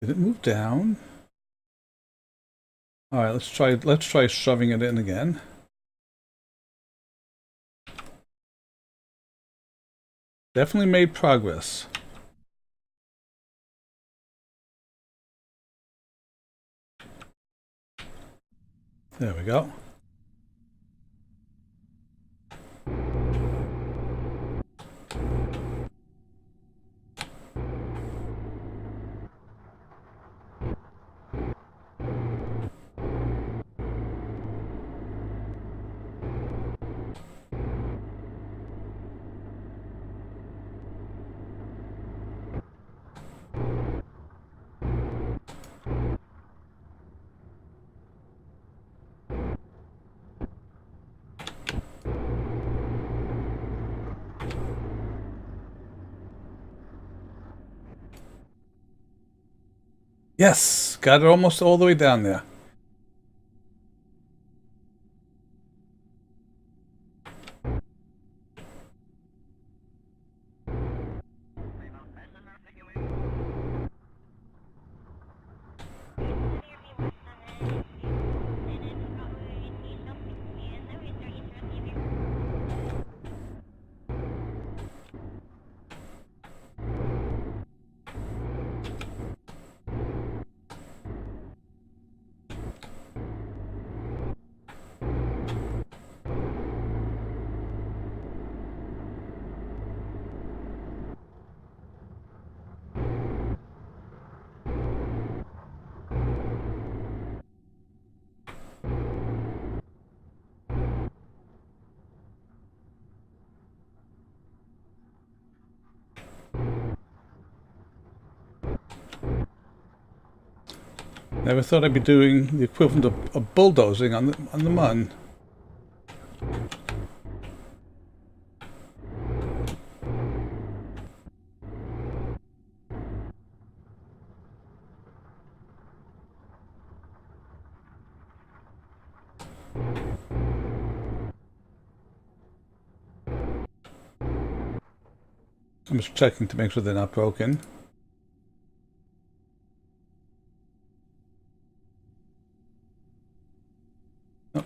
Did it move down? All right, let's try shoving it in again. Definitely made progress. There we go. Yes, got it almost all the way down there. Never thought I'd be doing the equivalent of bulldozing on the Mun. I'm just checking to make sure they're not broken. Oh.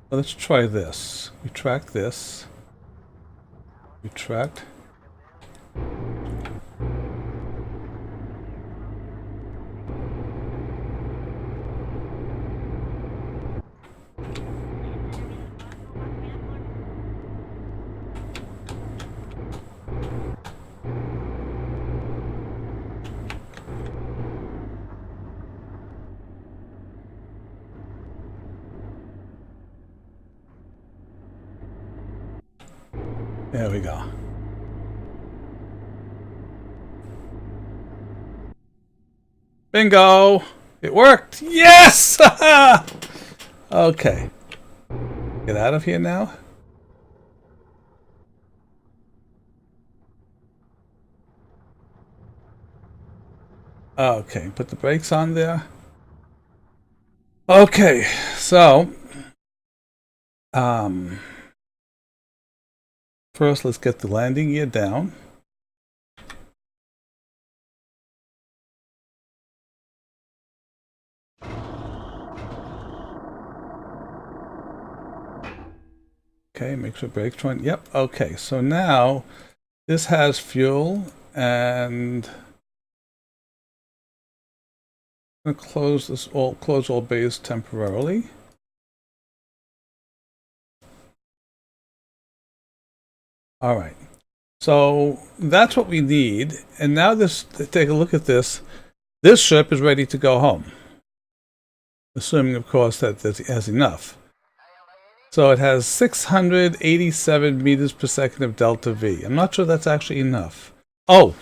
Let's try this. Retract this. Retract. There we go. Bingo! It worked! Yes! Okay. Get out of here now. Okay, put the brakes on there. Okay, so first let's get the landing gear down. Okay, make sure brakes joint. Yep. Okay, so now this has fuel, and I'm gonna close all bays temporarily. All right. So that's what we need. And now take a look at this. This ship is ready to go home. Assuming, of course, that it has enough. So it has 687 meters per second of delta V. I'm not sure that's actually enough. Oh!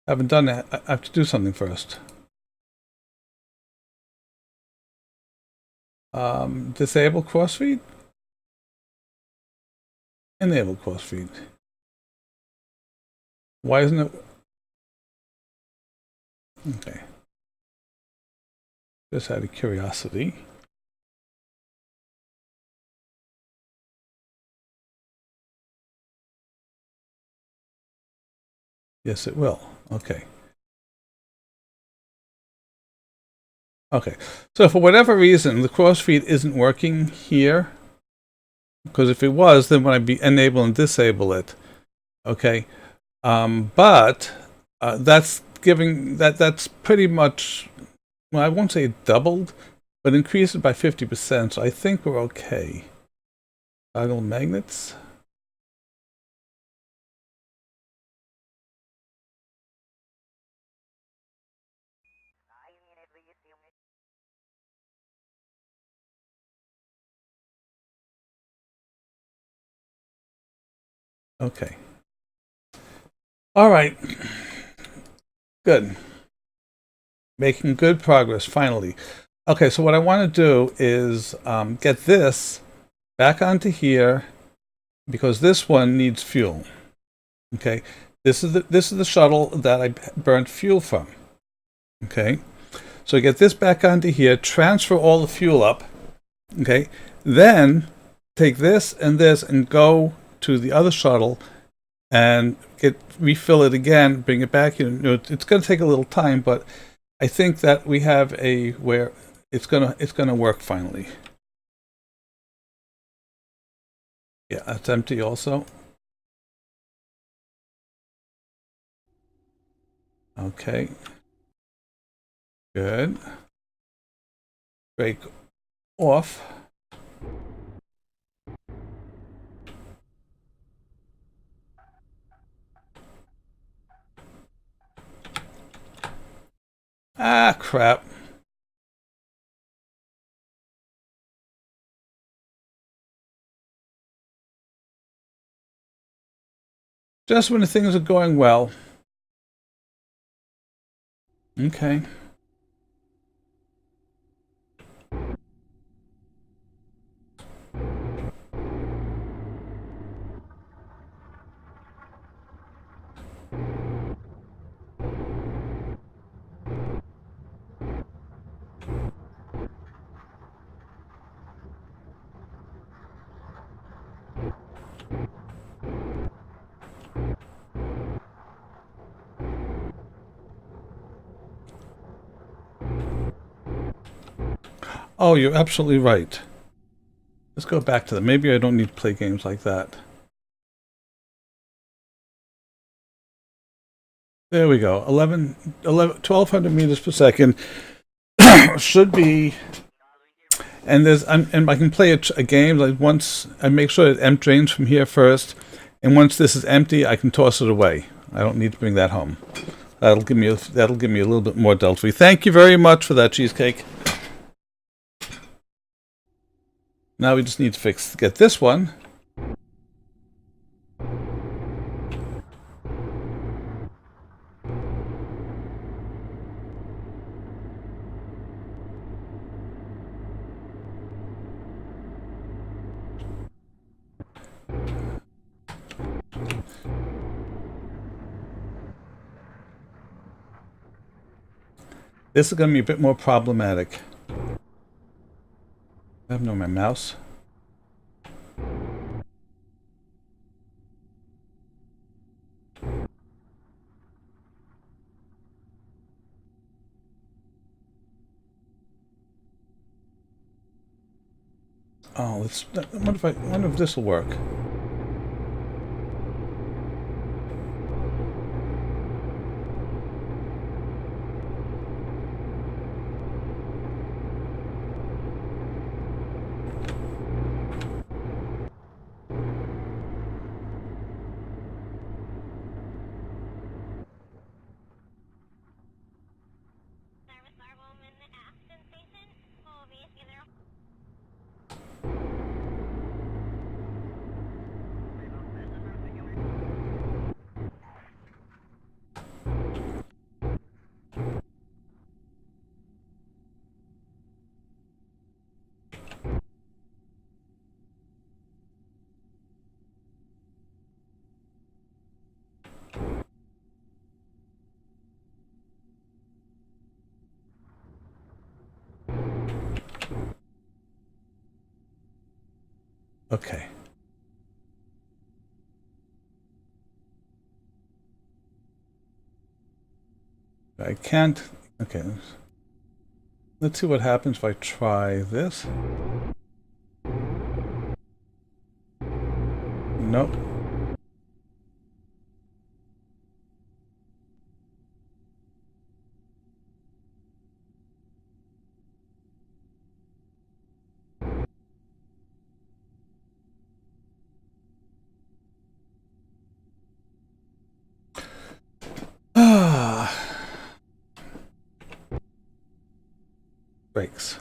I haven't done that. I have to do something first. Disable crossfeed? Enable crossfeed. Why isn't it? Okay. Just out of curiosity. Yes, it will. Okay. Okay. So for whatever reason, the crossfeed isn't working here. Because if it was, then when I be enable and disable it, okay. But that's pretty much, well, I won't say doubled, but increased it by 50%. So I think we're okay. Toggle magnets. Okay. All right. Good. Making good progress, finally. Okay, so what I want to do is get this back onto here, because this one needs fuel. Okay, this is the shuttle that I burnt fuel from. Okay, so get this back onto here, transfer all the fuel up. Okay, then take this and go to the other shuttle and refill it again, bring it back. You know, it's going to take a little time, but I think that we have where it's gonna work finally. Yeah, that's empty also. Okay. Good. Brake off. Ah, crap. Just when the things are going well. Okay. Oh, you're absolutely right. Let's go back to that. Maybe I don't need to play games like that. There we go. 1200 meters per second should be. And I can play a game like once I make sure it drains from here first, and once this is empty, I can toss it away. I don't need to bring that home. That'll give me a little bit more delta V. Thank you very much for that, Cheesecake. Now we just need to get this one. This is going to be a bit more problematic. I have no my mouse. Oh, let's. I wonder if this will work. Service our woman in the Aston station. Will be either. Okay. I can't. Okay. Let's see what happens if I try this. Nope. Ah. Brakes.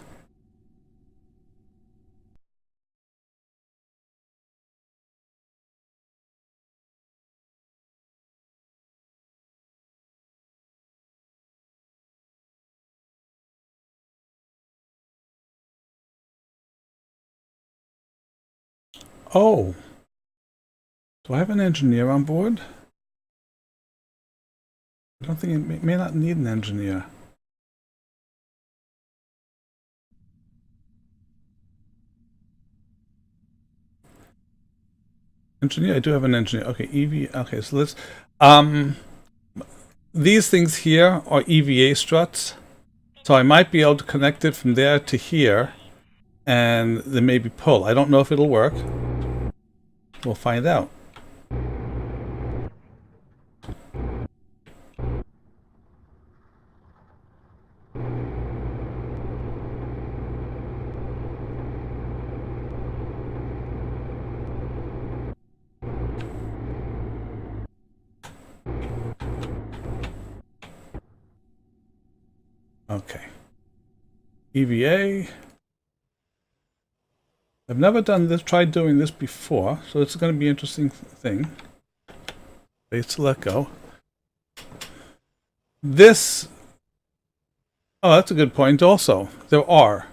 Oh. Do I have an engineer on board? I don't think it may not need an engineer. Engineer, I do have an engineer. Okay, EV. Okay, so let's. These things here are EVA struts, so I might be able to connect it from there to here, and then maybe pull. I don't know if it'll work. We'll find out. Okay. EVA. I've never done this, tried doing this before, so it's going to be an interesting thing. Base to let go. This. Oh, that's a good point also. There are.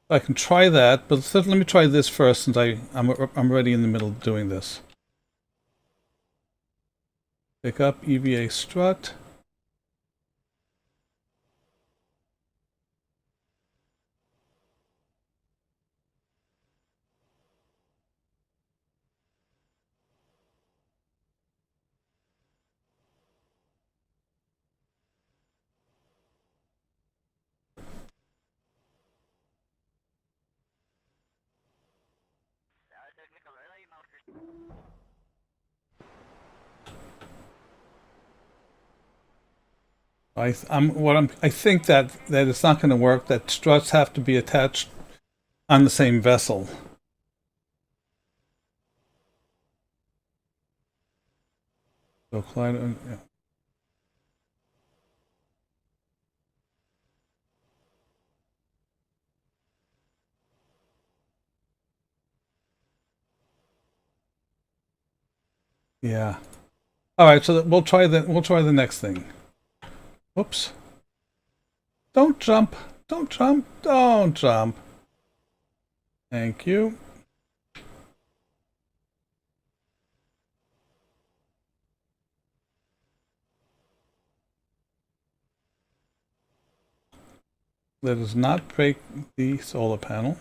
I can try that, but let me try this first since I'm already in the middle of doing this. Pick up EVA strut. I think that it's not going to work. That struts have to be attached on the same vessel. So Clyde, yeah. Yeah. All right. So we'll try the next thing. Oops. Don't jump. Don't jump. Don't jump. Thank you. Let us not break the solar panel.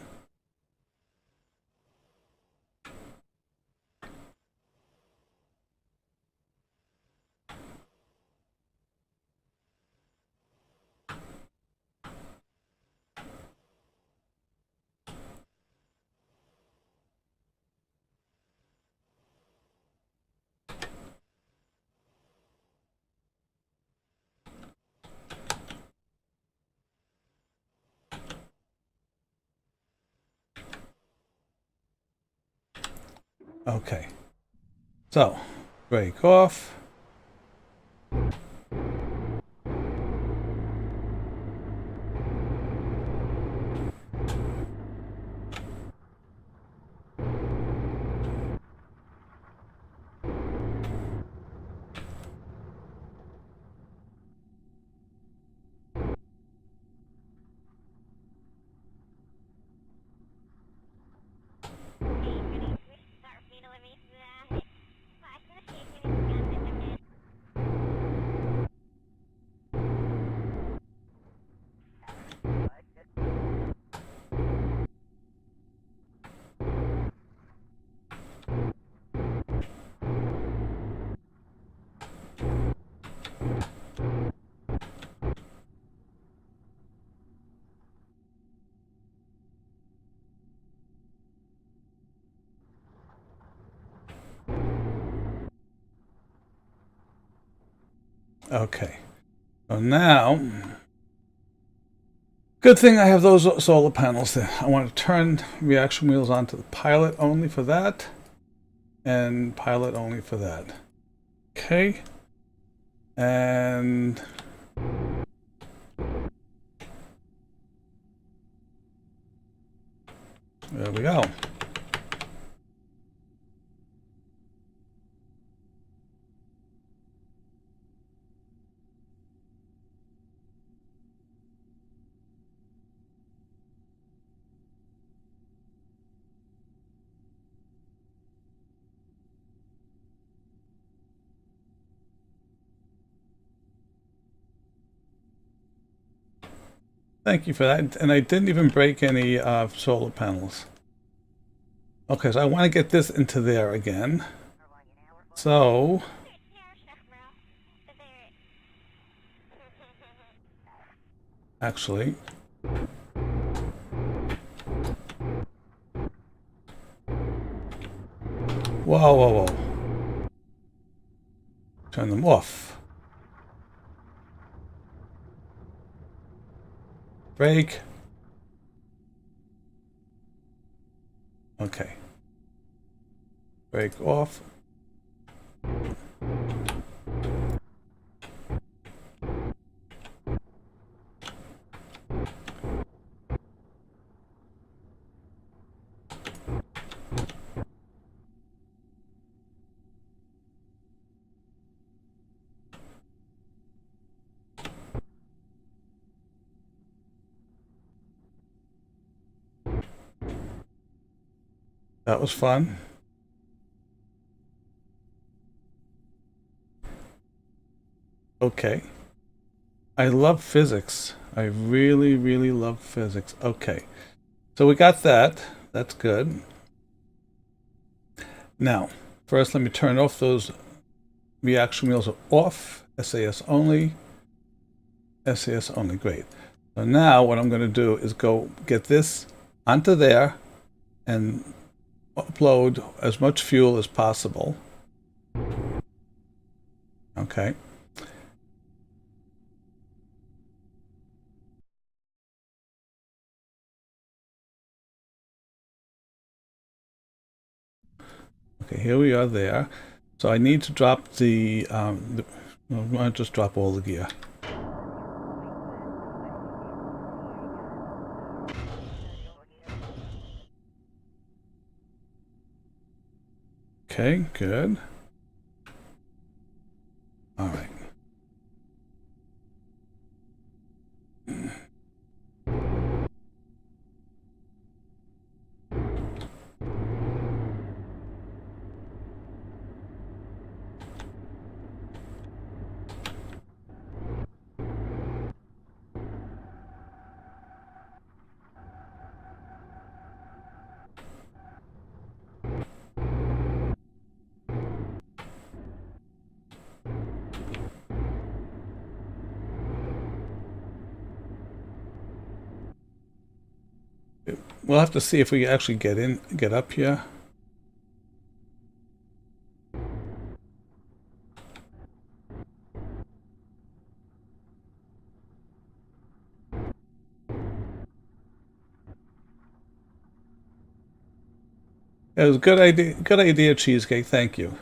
Okay, so break off. Okay, so now, good thing I have those solar panels there. I want to turn reaction wheels onto the pilot only for that, and pilot only for that. Okay, and there we go. Thank you for that. And I didn't even break any solar panels. Okay, so I want to get this into there again. So, actually, whoa, whoa, whoa. Turn them off. Brake. Okay. Brake off. That was fun. Okay. I love physics. I really, really love physics. Okay. So we got that. That's good. Now, first let me turn off those reaction wheels are off. SAS only. SAS only. Great. So now what I'm going to do is go get this onto there and upload as much fuel as possible. Okay. Okay, here we are there. So I need to drop I'll just drop all the gear. Okay, good. All right. We'll have to see if we actually get up here. It was a good idea, Cheesecake. Thank you.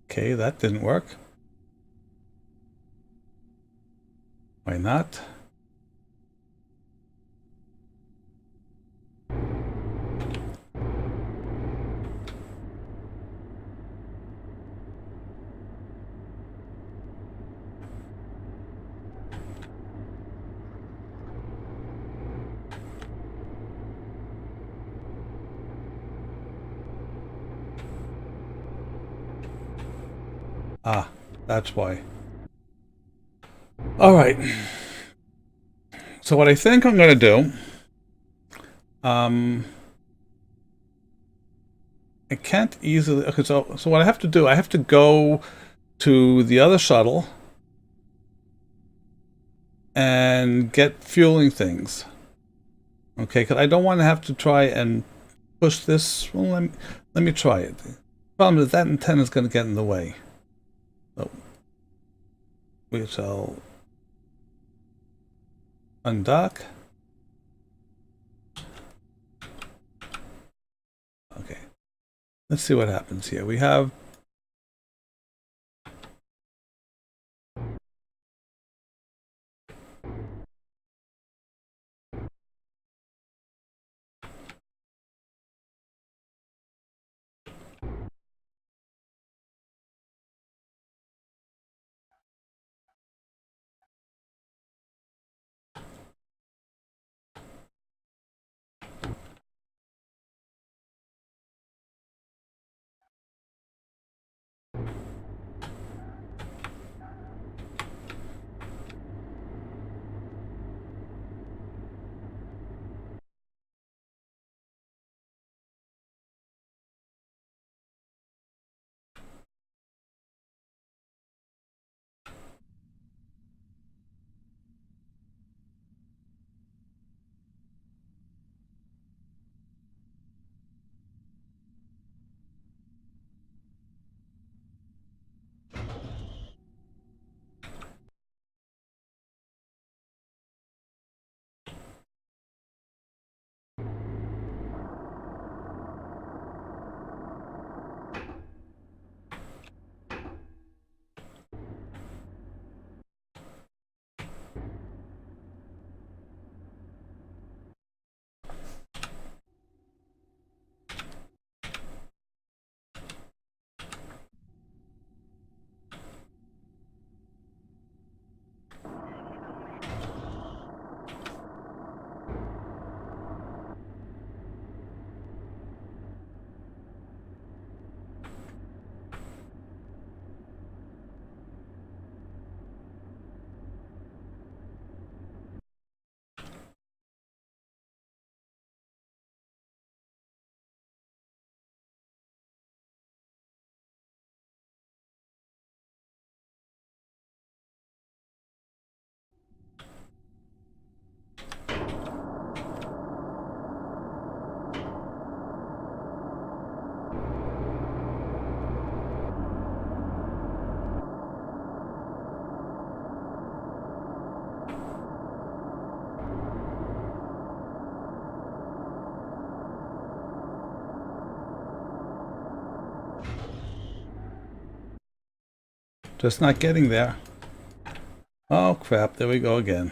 Okay, that didn't work. Why not? Ah, that's why. All right. So what I think I'm going to do, I can't easily. Okay, so what I have to do, I have to go to the other shuttle and get fueling things. Okay, because I don't want to have to try and push this. Well, let me try it. The problem is that antenna is going to get in the way. So we shall undock. Okay, let's see what happens here. We have just not getting there. Oh crap, there we go again.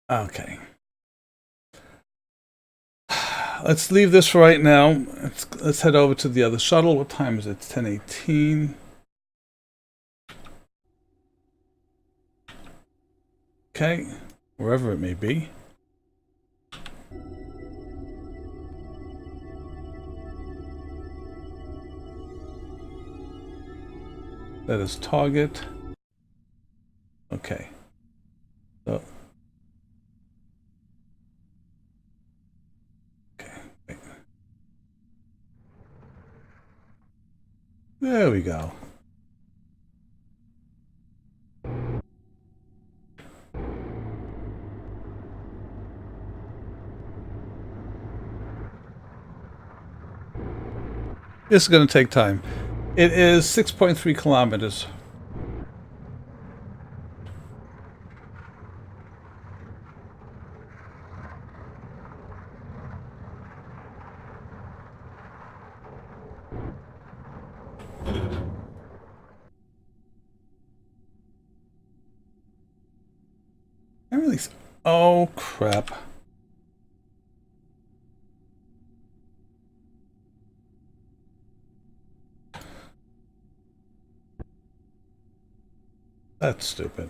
Okay. Let's leave this for right now. Let's head over to the other shuttle. What time is it? It's 10:18. Okay, wherever it may be. That is target. Okay. Okay. So. Okay. Wait. There we go. This is going to take time. It is 6.3 kilometers. I really... Oh, crap. That's stupid.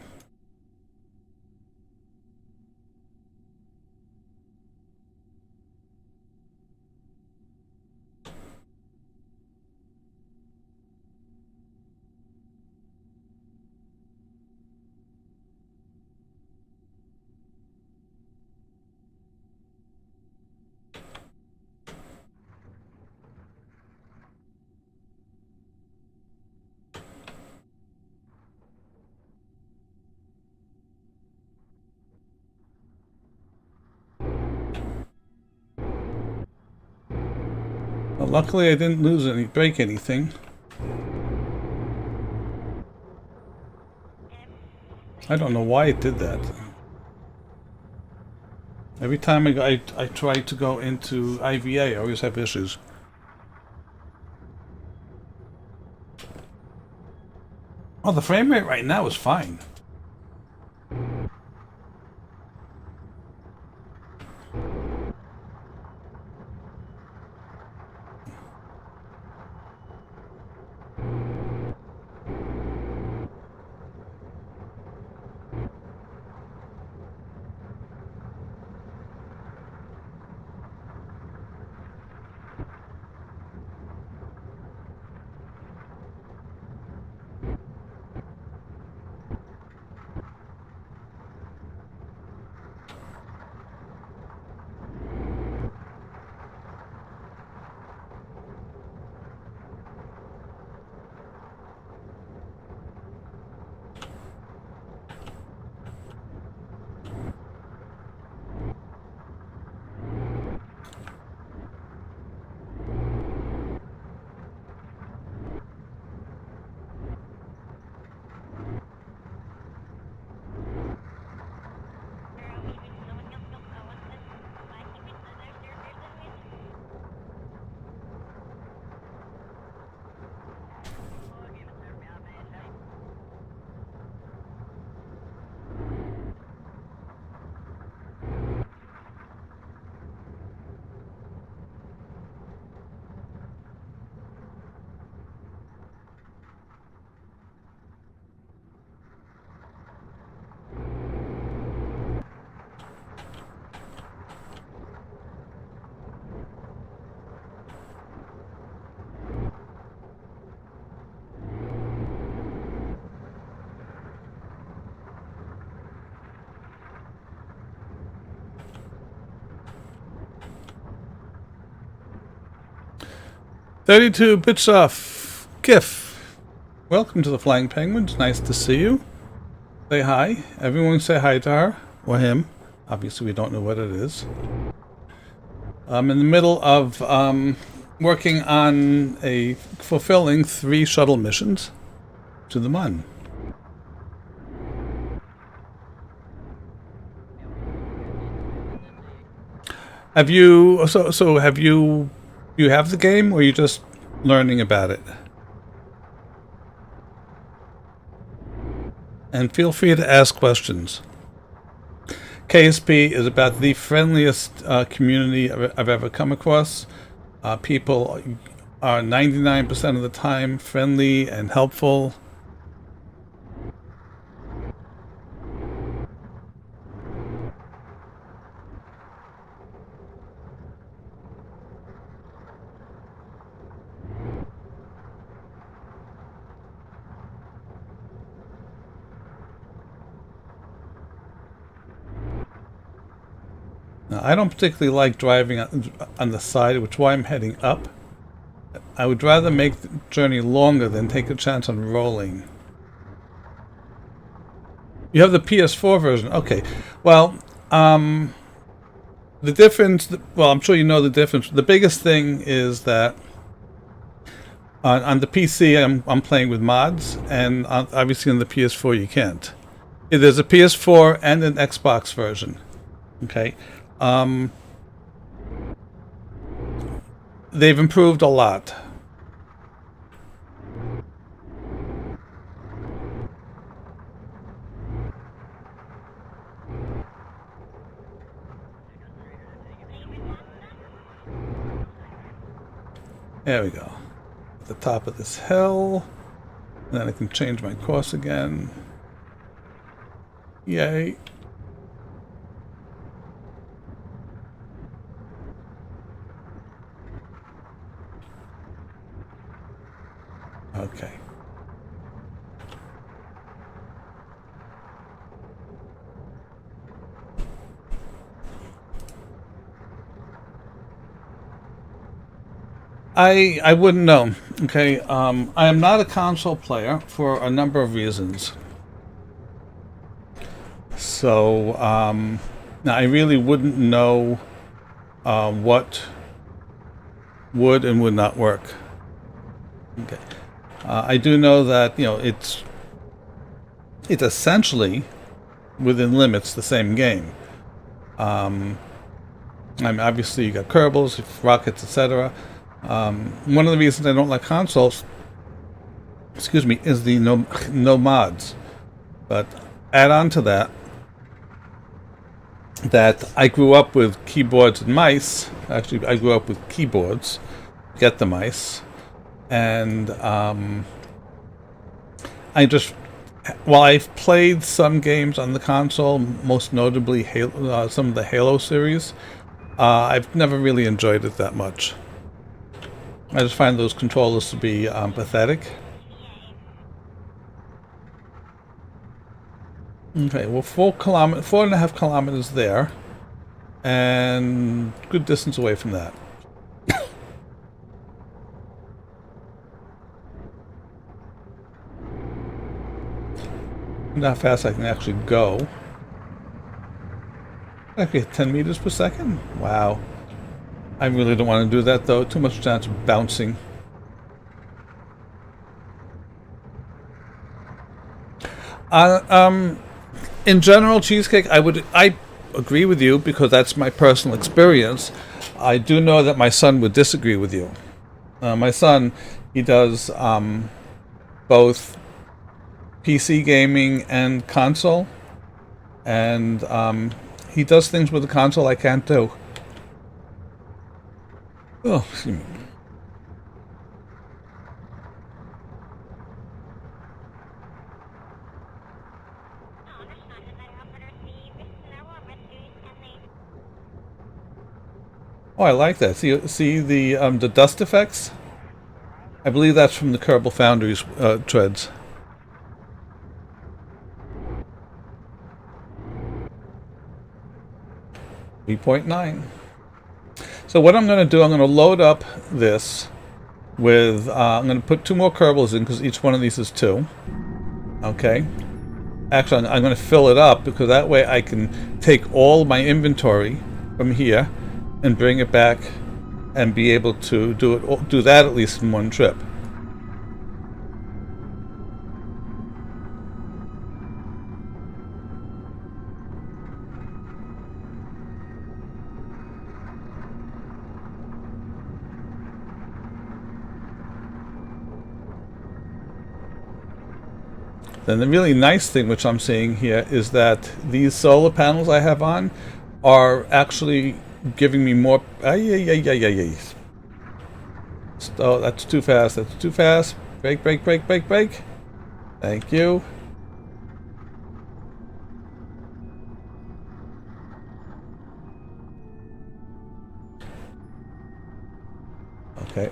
Well, luckily I didn't break anything. I don't know why it did that. Every time I try to go into IVA, I always have issues. Oh, the frame rate right now is fine. "32 bits off. GIF. Welcome to the Flying Penguins. Nice to see you. Say hi. Everyone say hi to her. Or him. Obviously we don't know what it is. I'm in the middle of working on fulfilling 3 shuttle missions to the Mun. Have you... So have you... You have the game, or are you just learning about it? And feel free to ask questions. KSP is about the friendliest community I've ever come across. People are 99% of the time friendly and helpful. Now, I don't particularly like driving on the side, which is why I'm heading up. I would rather make the journey longer than take a chance on rolling. You have the PS4 version. Okay. Well, the difference, well, I'm sure you know the difference. The biggest thing is that on the PC, I'm playing with mods, and obviously on the PS4 you can't. There's a PS4 and an Xbox version. Okay. They've improved a lot. There we go. At the top of this hill. And then I can change my course again. Yay. Okay. I wouldn't know. Okay, I am not a console player for a number of reasons. So now I really wouldn't know what would and would not work. Okay, I do know that it's essentially within limits the same game. I mean, obviously you got kerbals, rockets, etc. One of the reasons I don't like consoles, excuse me, is the no mods. But add on to that I grew up with keyboards and mice. Actually, I grew up with keyboards, get the mice, and while I've played some games on the console, most notably some of the Halo series, I've never really enjoyed it that much. I just find those controllers to be pathetic. Okay, well, 4.5 kilometers there, and good distance away from that. Not fast I can actually go. Okay, 10 meters per second? Wow. I really don't want to do that, though. Too much chance of bouncing. In general, Cheesecake, I agree with you because that's my personal experience. I do know that my son would disagree with you. My son, he does both PC gaming and console, and he does things with the console I can't do. Oh, excuse me. Oh, I like that. See the dust effects? I believe that's from the Kerbal Foundry's treads. .9. So what I'm going to do, I'm going to load up this with, I'm going to put 2 more kerbals in because each one of these is 2. Okay. Actually, I'm going to fill it up because that way I can take all my inventory from here and bring it back and be able to do that at least in one trip. Then the really nice thing which I'm seeing here is that these solar panels I have on are actually giving me more. Oh, that's too fast. That's too fast. Brake, brake, brake, brake, brake. Thank you. Okay.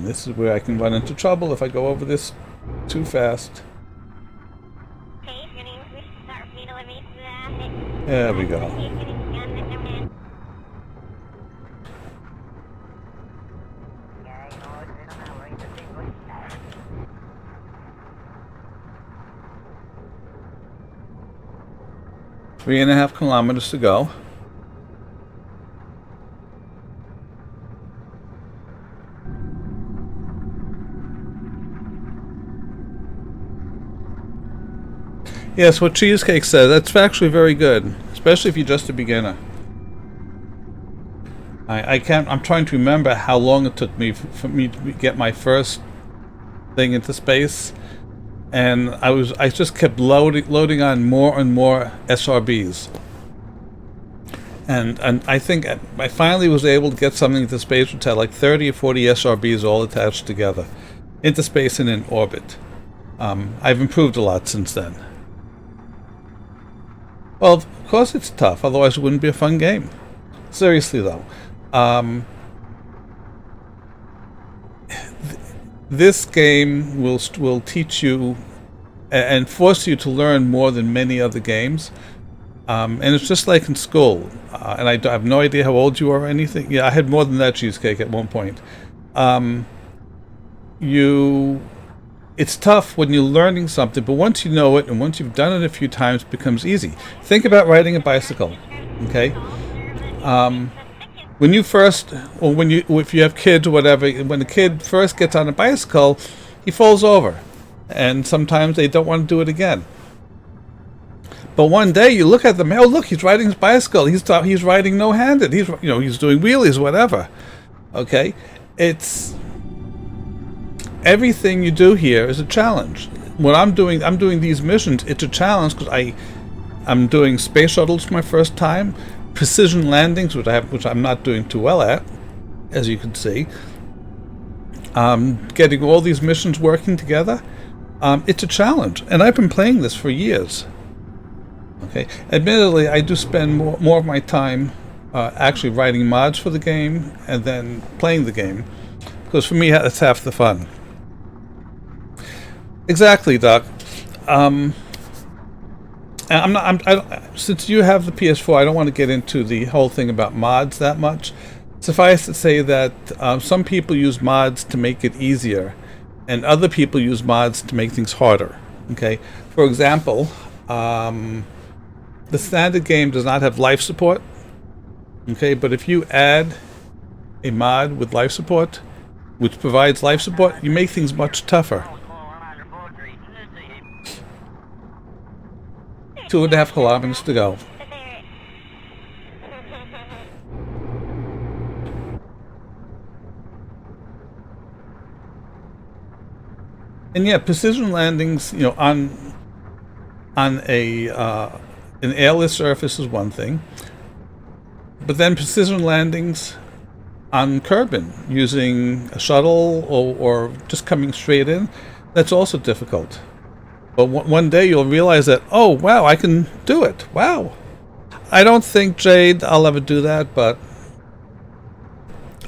And this is where I can run into trouble if I go over this too fast. Okay, your name is Mr. Vito Lemmy. There we go. Three and a half kilometers to go. Yes, what Cheesecake said, that's actually very good, especially if you're just a beginner. I'm trying to remember how long it took me for me to get my first thing into space, and I just kept loading on more and more SRBs. And I think I finally was able to get something into space which had like 30 or 40 SRBs all attached together, into space and in orbit. I've improved a lot since then. Well, of course it's tough, otherwise it wouldn't be a fun game. Seriously though. This game will teach you and force you to learn more than many other games. And it's just like in school. And I have no idea how old you are or anything. Yeah, I had more than that, Cheesecake, at one point. It's tough when you're learning something, but once you know it and once you've done it a few times, it becomes easy. Think about riding a bicycle, okay? When you first, or if you have kids or whatever, when a kid first gets on a bicycle, he falls over, and sometimes they don't want to do it again. But one day you look at them, oh look, he's riding his bicycle. He's riding no-handed. He's doing wheelies, whatever. Okay, everything you do here is a challenge. What I'm doing these missions. It's a challenge because I'm doing space shuttles for my first time, precision landings, which I'm not doing too well at, as you can see. Getting all these missions working together. It's a challenge, and I've been playing this for years. Okay, admittedly, I do spend more of my time actually writing mods for the game and then playing the game, because for me that's half the fun. Exactly, Doc. Since you have the PS4, I don't want to get into the whole thing about mods that much. Suffice to say that some people use mods to make it easier, and other people use mods to make things harder. Okay, for example, the standard game does not have life support. Okay, but if you add a mod with life support, which provides life support, you make things much tougher. 2.5 kilometers to go. And yeah, precision landings, on an airless surface is one thing, but then precision landings on Kerbin using a shuttle or just coming straight in, that's also difficult. But one day you'll realize that, oh wow, I can do it. Wow. I don't think, Jade, I'll ever do that, but...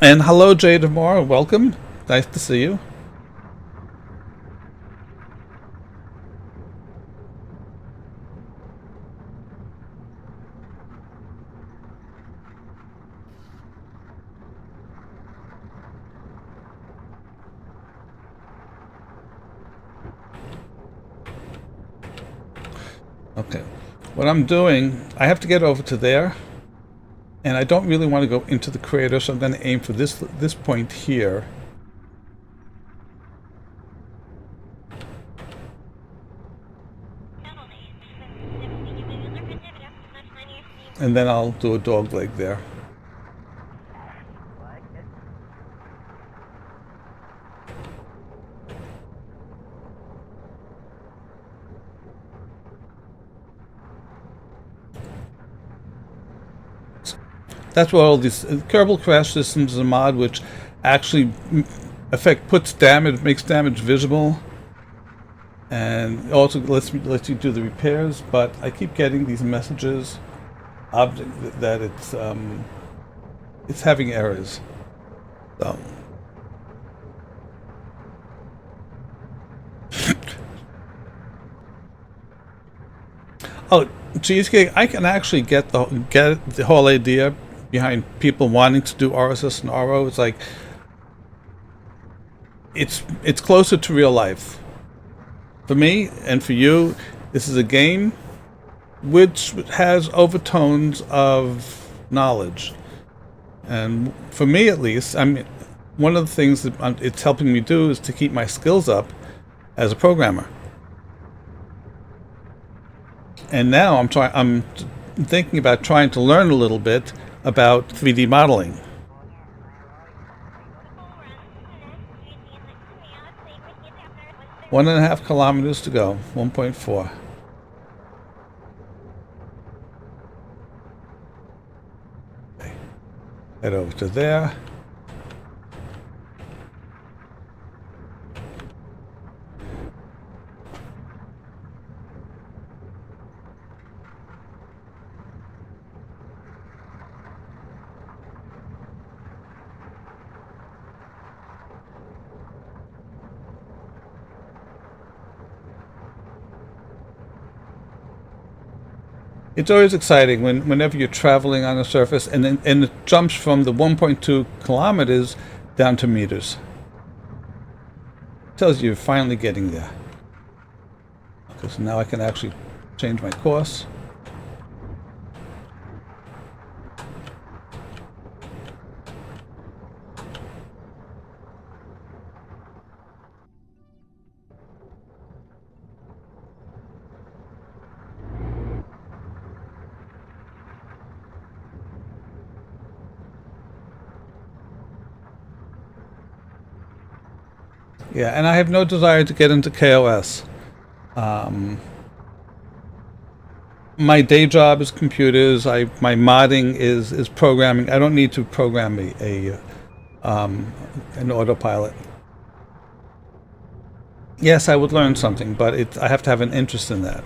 And hello, Jade of Moore, welcome. Nice to see you. Okay, what I'm doing, I have to get over to there, and I don't really want to go into the crater, so I'm going to aim for this point here. And then I'll do a dog leg there. That's what all these Kerbal Crash Systems is a mod which actually makes damage visible, and also lets you do the repairs. But I keep getting these messages that it's having errors. So Oh, cheesecake! I can actually get the whole idea behind people wanting to do RSS and RO. It's like it's closer to real life for me and for you. This is a game which has overtones of knowledge, and for me at least, I mean, one of the things that it's helping me do is to keep my skills up as a programmer. And now I'm thinking about trying to learn a little bit about 3D modeling. 1.5 kilometers to go. 1.4. Okay. Head over to there. It's always exciting whenever you're traveling on the surface and it jumps from the 1.2 kilometers down to meters. Tells you you're finally getting there. Okay, so now I can actually change my course. Yeah, and I have no desire to get into KOS. My day job is computers. My modding is programming. I don't need to program an autopilot. Yes, I would learn something, but I have to have an interest in that.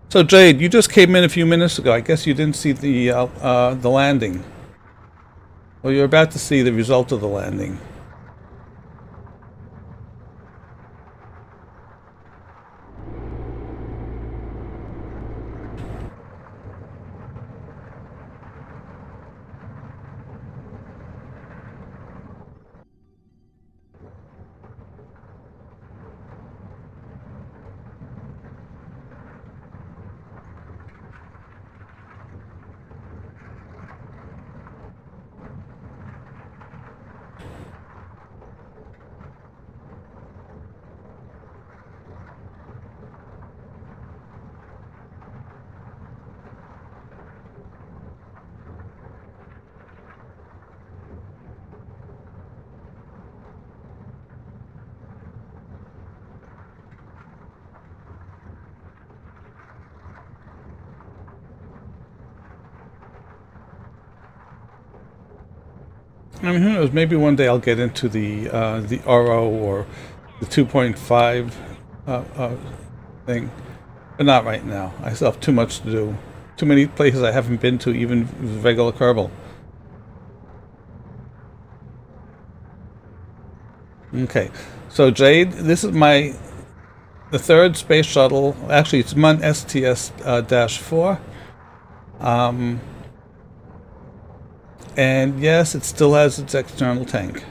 So Jade, you just came in a few minutes ago. I guess you didn't see the landing. Well, you're about to see the result of the landing. I mean, who knows? Maybe one day I'll get into the RO or the 2.5 thing, but not right now. I still have too much to do. Too many places I haven't been to, even with regular Kerbal. Okay, so Jade, this is the third space shuttle. Actually, it's Mun STS -4. And yes, it still has its external tank.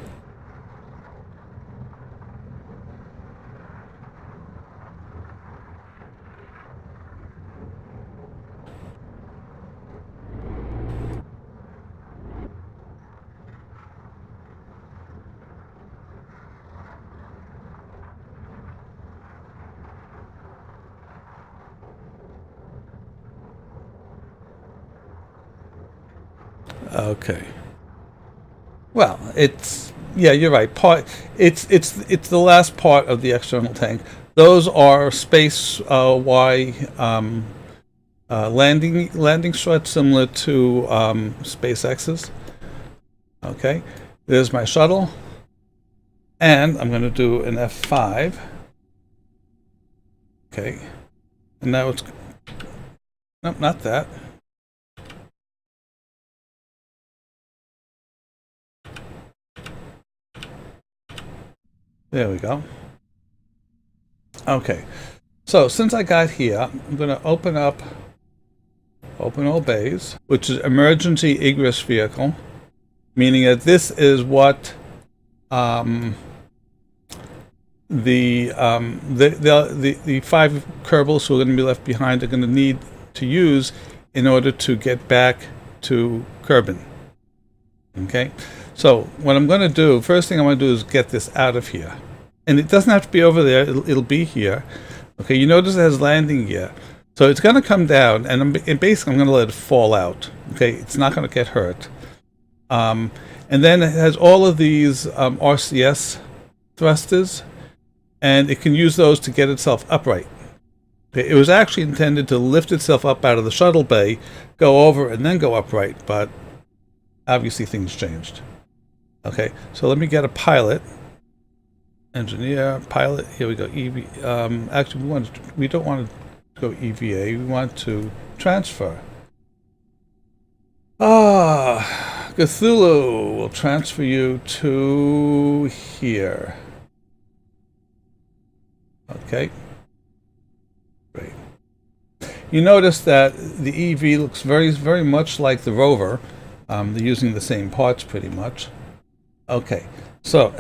Okay. Well, yeah, you're right. It's the last part of the external tank. Those are space Y landing struts similar to SpaceX's. Okay, there's my shuttle, and I'm going to do an F5. Okay, and now it's nope, not that. There we go. Okay, so since I got here, I'm going to open all bays, which is emergency egress vehicle, meaning that this is what the 5 kerbals who are going to be left behind are going to need to use in order to get back to Kerbin. Okay, so what I'm going to do, first thing I'm going to do is get this out of here. And it doesn't have to be over there, it'll be here. Okay, you notice it has landing gear. So it's going to come down, and basically I'm going to let it fall out. Okay, it's not going to get hurt. And then it has all of these RCS thrusters, and it can use those to get itself upright. Okay, it was actually intended to lift itself up out of the shuttle bay, go over, and then go upright, but obviously things changed. Okay, so let me get a pilot. Engineer, pilot, here we go, EV. Actually, we don't want to go EVA, we want to transfer. Cthulhu will transfer you to here. Okay, great. You notice that the EV looks very, very much like the rover. They're using the same parts pretty much. Okay, so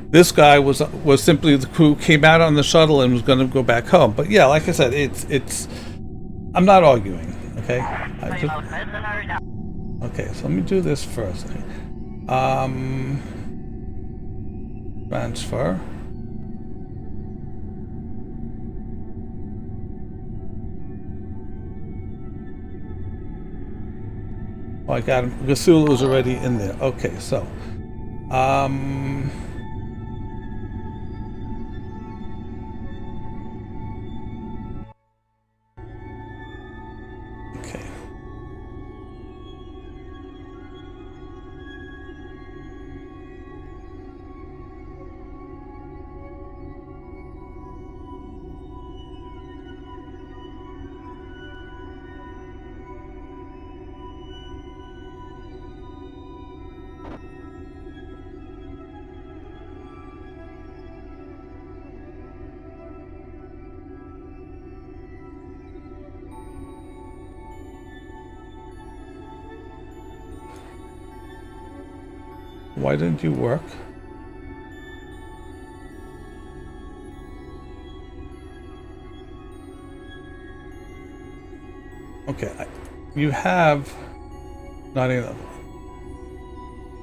this guy was simply the crew, came out on the shuttle and was going to go back home. But yeah, like I said, it's I'm not arguing. Okay. Okay, so let me do this first. Transfer. Oh, I got him. Cthulhu's already in there. Okay, so okay. Why didn't you work? Okay, you have not enough.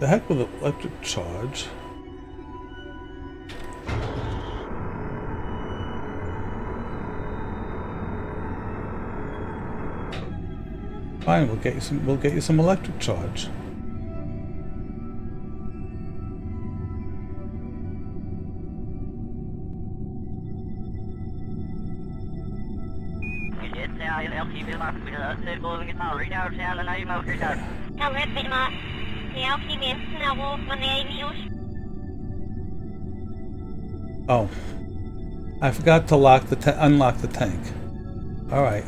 The heck with electric charge. Fine, we'll get you some electric charge. Oh, I forgot to unlock the tank. All right.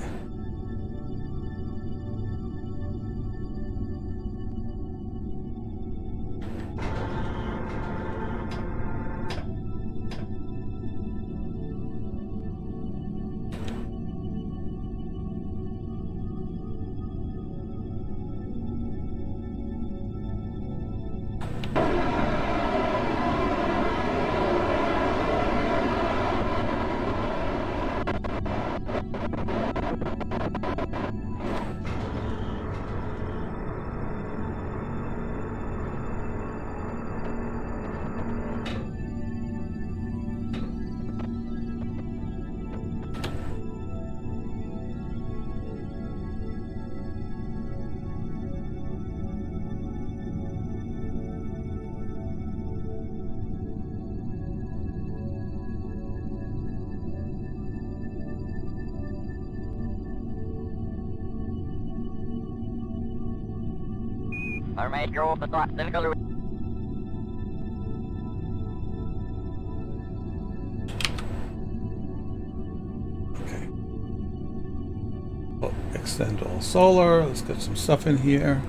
Okay. Well, extend all solar. Let's get some stuff in here.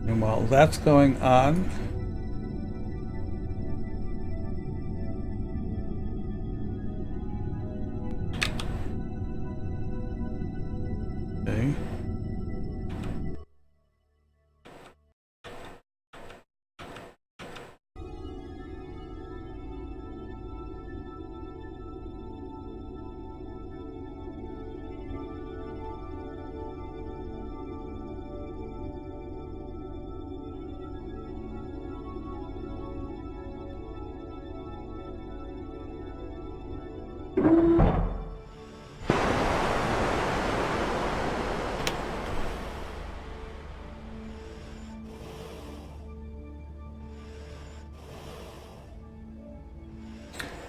And while that's going on,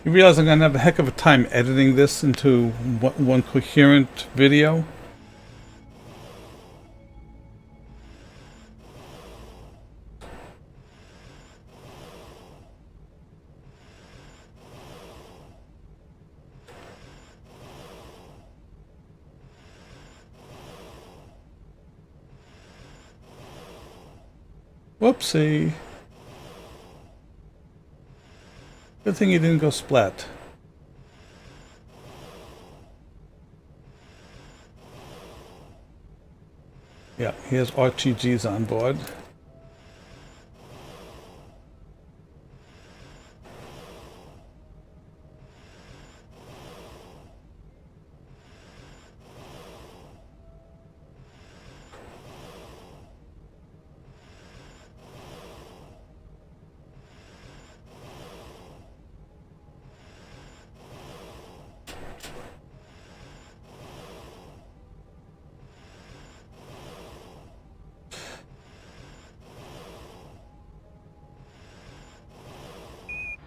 You realize I'm gonna have a heck of a time editing this into one coherent video? Whoopsie. Good thing you didn't go splat. Yeah, he has RTGs on board.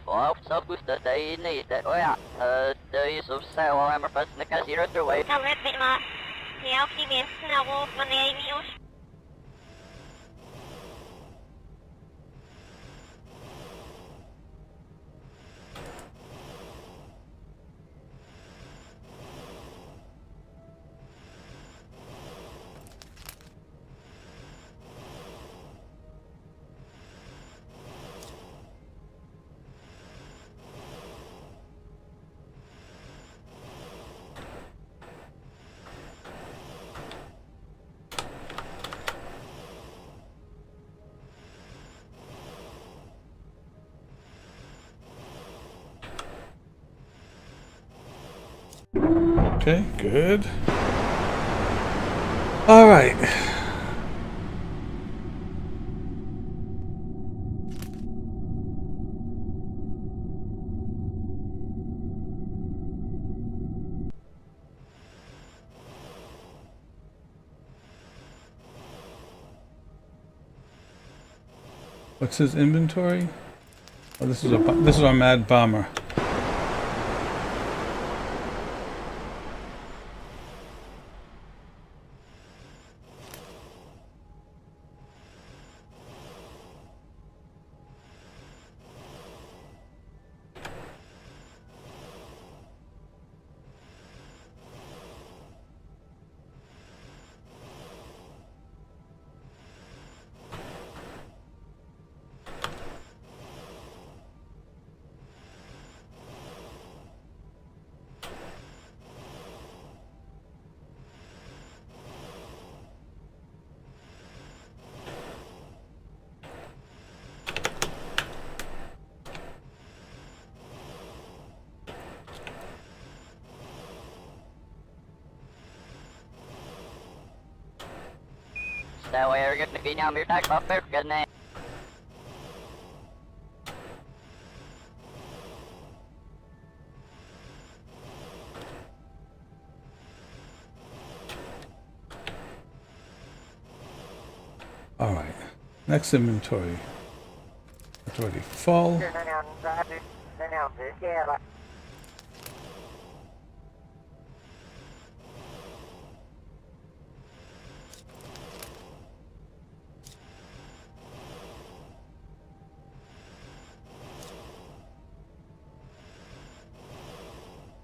Well, so booster day need that. Oh yeah, there is of sale on my first the casino through way. Tam lepiej ma. Ja optimie znowu będę już. Okay, good. All right. What's his inventory? Oh, this is our mad bomber. That way we're gonna be down your tax off there, good name. All right. Next inventory. It's already full.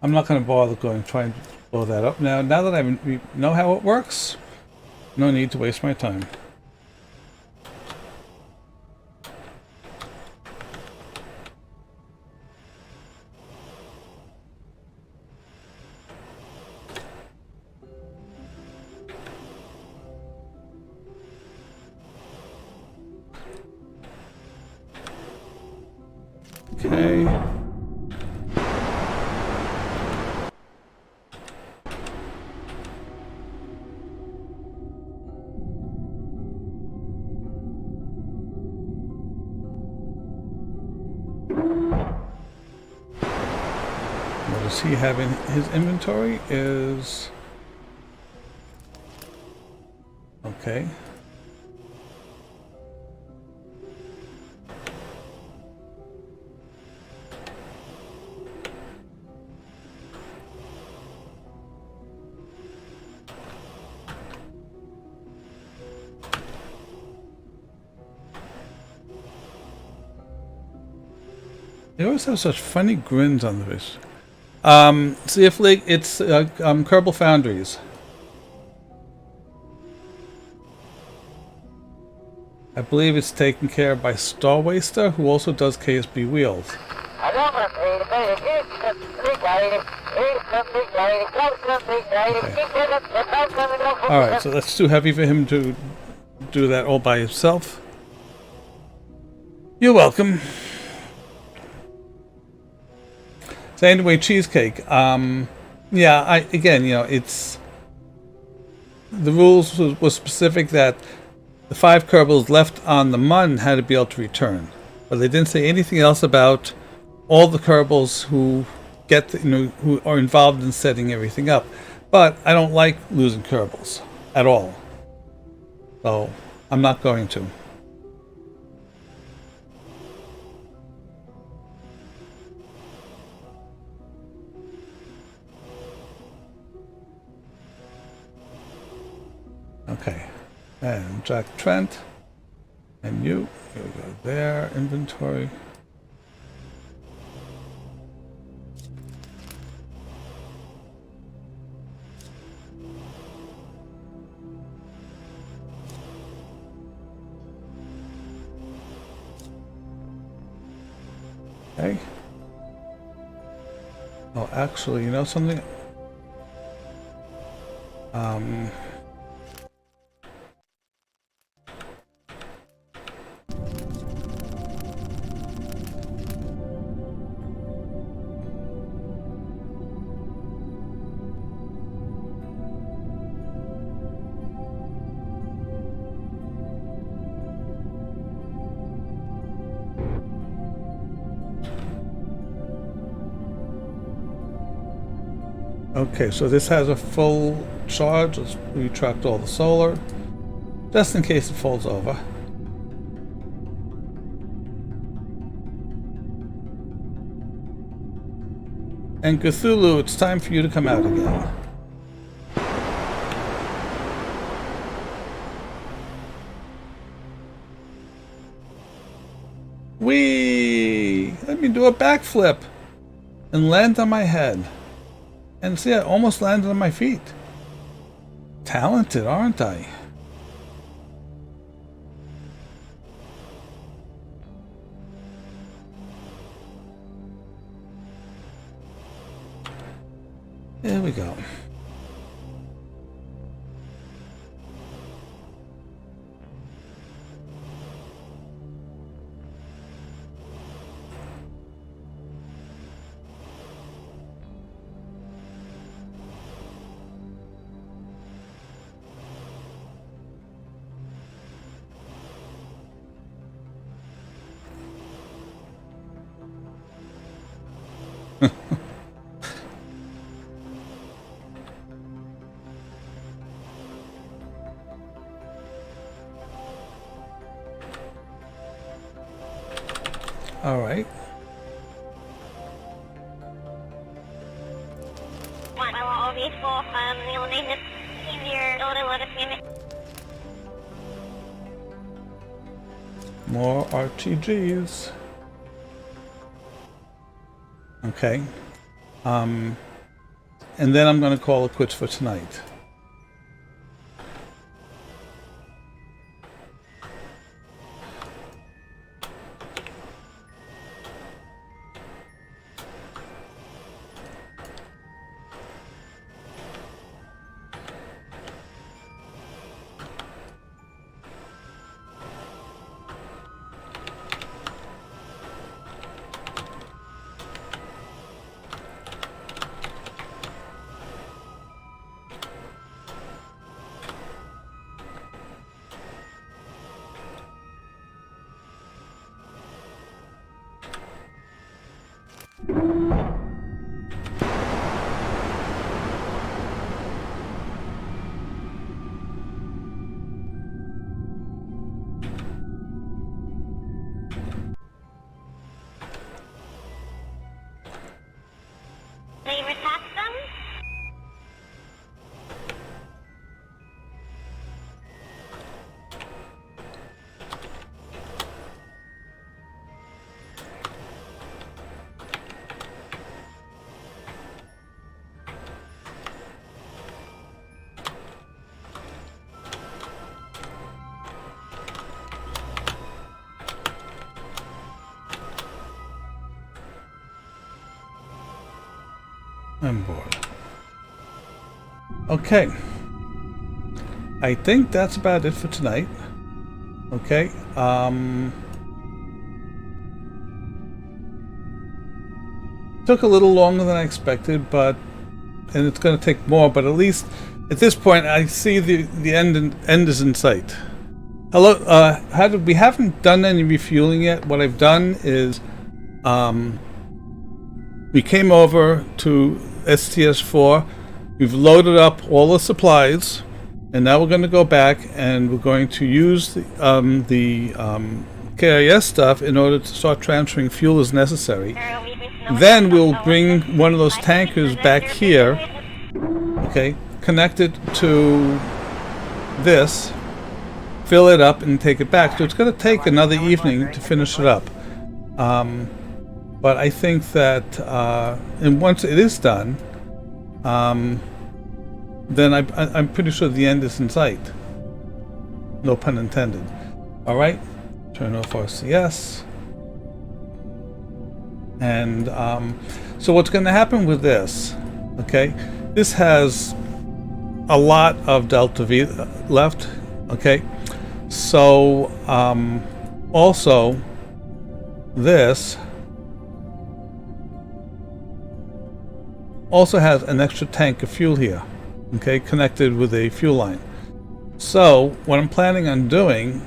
I'm not going to bother going try and blow that up now. Now that we know how it works, no need to waste my time. Okay. What does he have in his inventory is... Okay. They always have such funny grins on the fish. See if it's Kerbal Foundries. I believe it's taken care of by Star Waster, who also does KSB wheels. Alright, so that's too heavy for him to do that all by himself. You're welcome. So anyway, cheesecake. Yeah, again, you know, it's the rules was specific that the 5 kerbals left on the Mun had to be able to return, but they didn't say anything else about all the kerbals who who are involved in setting everything up. But I don't like losing kerbals at all, so I'm not going to. Okay, and Jack Trent, and you go there, inventory. Okay. Oh, actually, you know something? Okay, so this has a full charge. Let's retract all the solar, just in case it falls over. And Cthulhu, it's time for you to come out again. Whee! Let me do a backflip and land on my head. And see, I almost landed on my feet. Talented, aren't I? There we go. All right. I will always go you'll name this easier to let us name it. More RTGs. Okay. And then I'm going to call it quits for tonight. I'm bored. Okay. I think that's about it for tonight. Okay. Took a little longer than I expected, and it's going to take more, but at least at this point I see the end is in sight. Hello, we haven't done any refueling yet. What I've done is we came over to STS4, we've loaded up all the supplies, and now we're going to go back and we're going to use the KIS stuff in order to start transferring fuel as necessary. Then we'll bring one of those tankers back here, okay, connect it to this, fill it up, and take it back. So it's going to take another evening to finish it up. But I think that, and once it is done, then I'm pretty sure the end is in sight. No pun intended. All right, turn off RCS. And so what's going to happen with this, okay, this has a lot of delta V left, okay, so also this also has an extra tank of fuel here, okay, connected with a fuel line. So what I'm planning on doing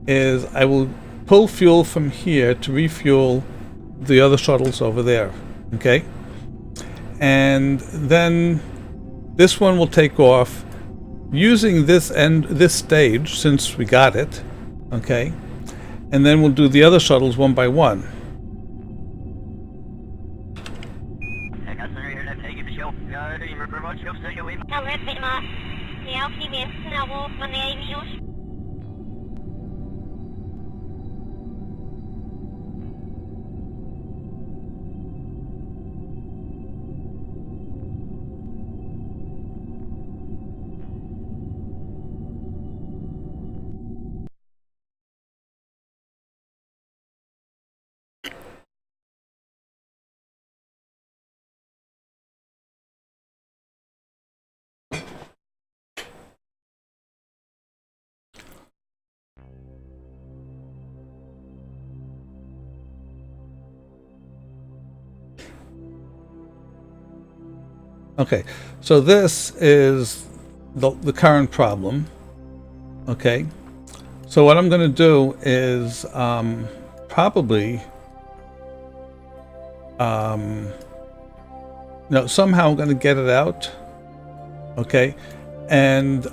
is I will pull fuel from here to refuel the other shuttles over there, okay, and then this one will take off using this stage since we got it, okay, and then we'll do the other shuttles one by one. Okay, so this is the current problem. Okay, so what I'm going to do is probably no, somehow I'm going to get it out. Okay, and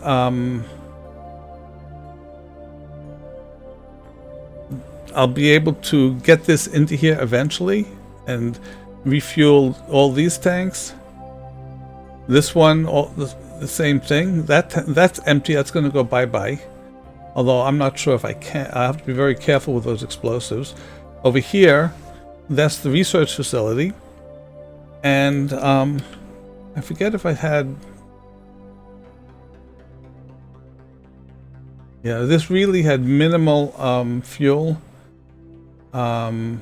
I'll be able to get this into here eventually and refuel all these tanks. This one, the same thing. That's empty. That's going to go bye-bye. Although I'm not sure if I can. I have to be very careful with those explosives. Over here, that's the research facility. And I forget if I had. Yeah, this really had minimal fuel. It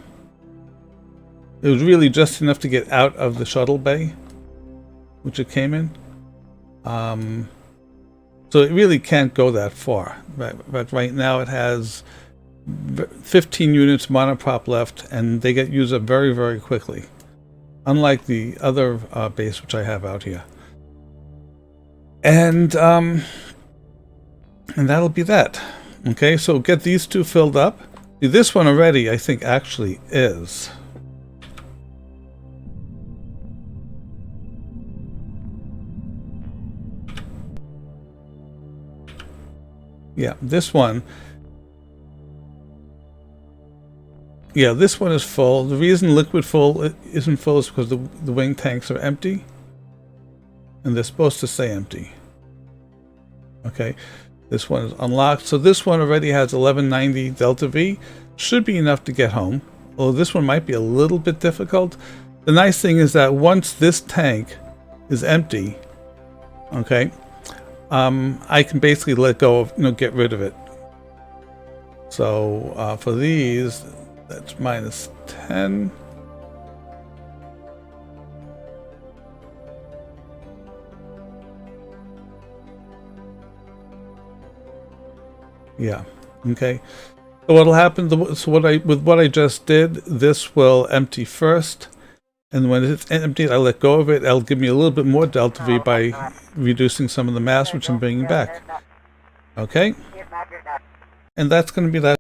was really just enough to get out of the shuttle bay, which it came in. So it really can't go that far. But right now it has 15 units monoprop left, and they get used up very, very quickly. Unlike the other base which I have out here. And that'll be that. Okay, so get these two filled up. This one already, I think, actually is. Yeah, this one. Yeah, this one is full. The reason liquid full isn't full is because the wing tanks are empty. And they're supposed to stay empty. Okay, this one is unlocked. So this one already has 1190 Delta V. Should be enough to get home. Although this one might be a little bit difficult. The nice thing is that once this tank is empty, okay, I can basically let go of, get rid of it. So for these, that's -10. Yeah. Okay. So what'll happen? So with what I just did, this will empty first, and when it's emptied, I let go of it. That'll give me a little bit more delta V by reducing some of the mass, which I'm bringing back. Okay. And that's going to be that.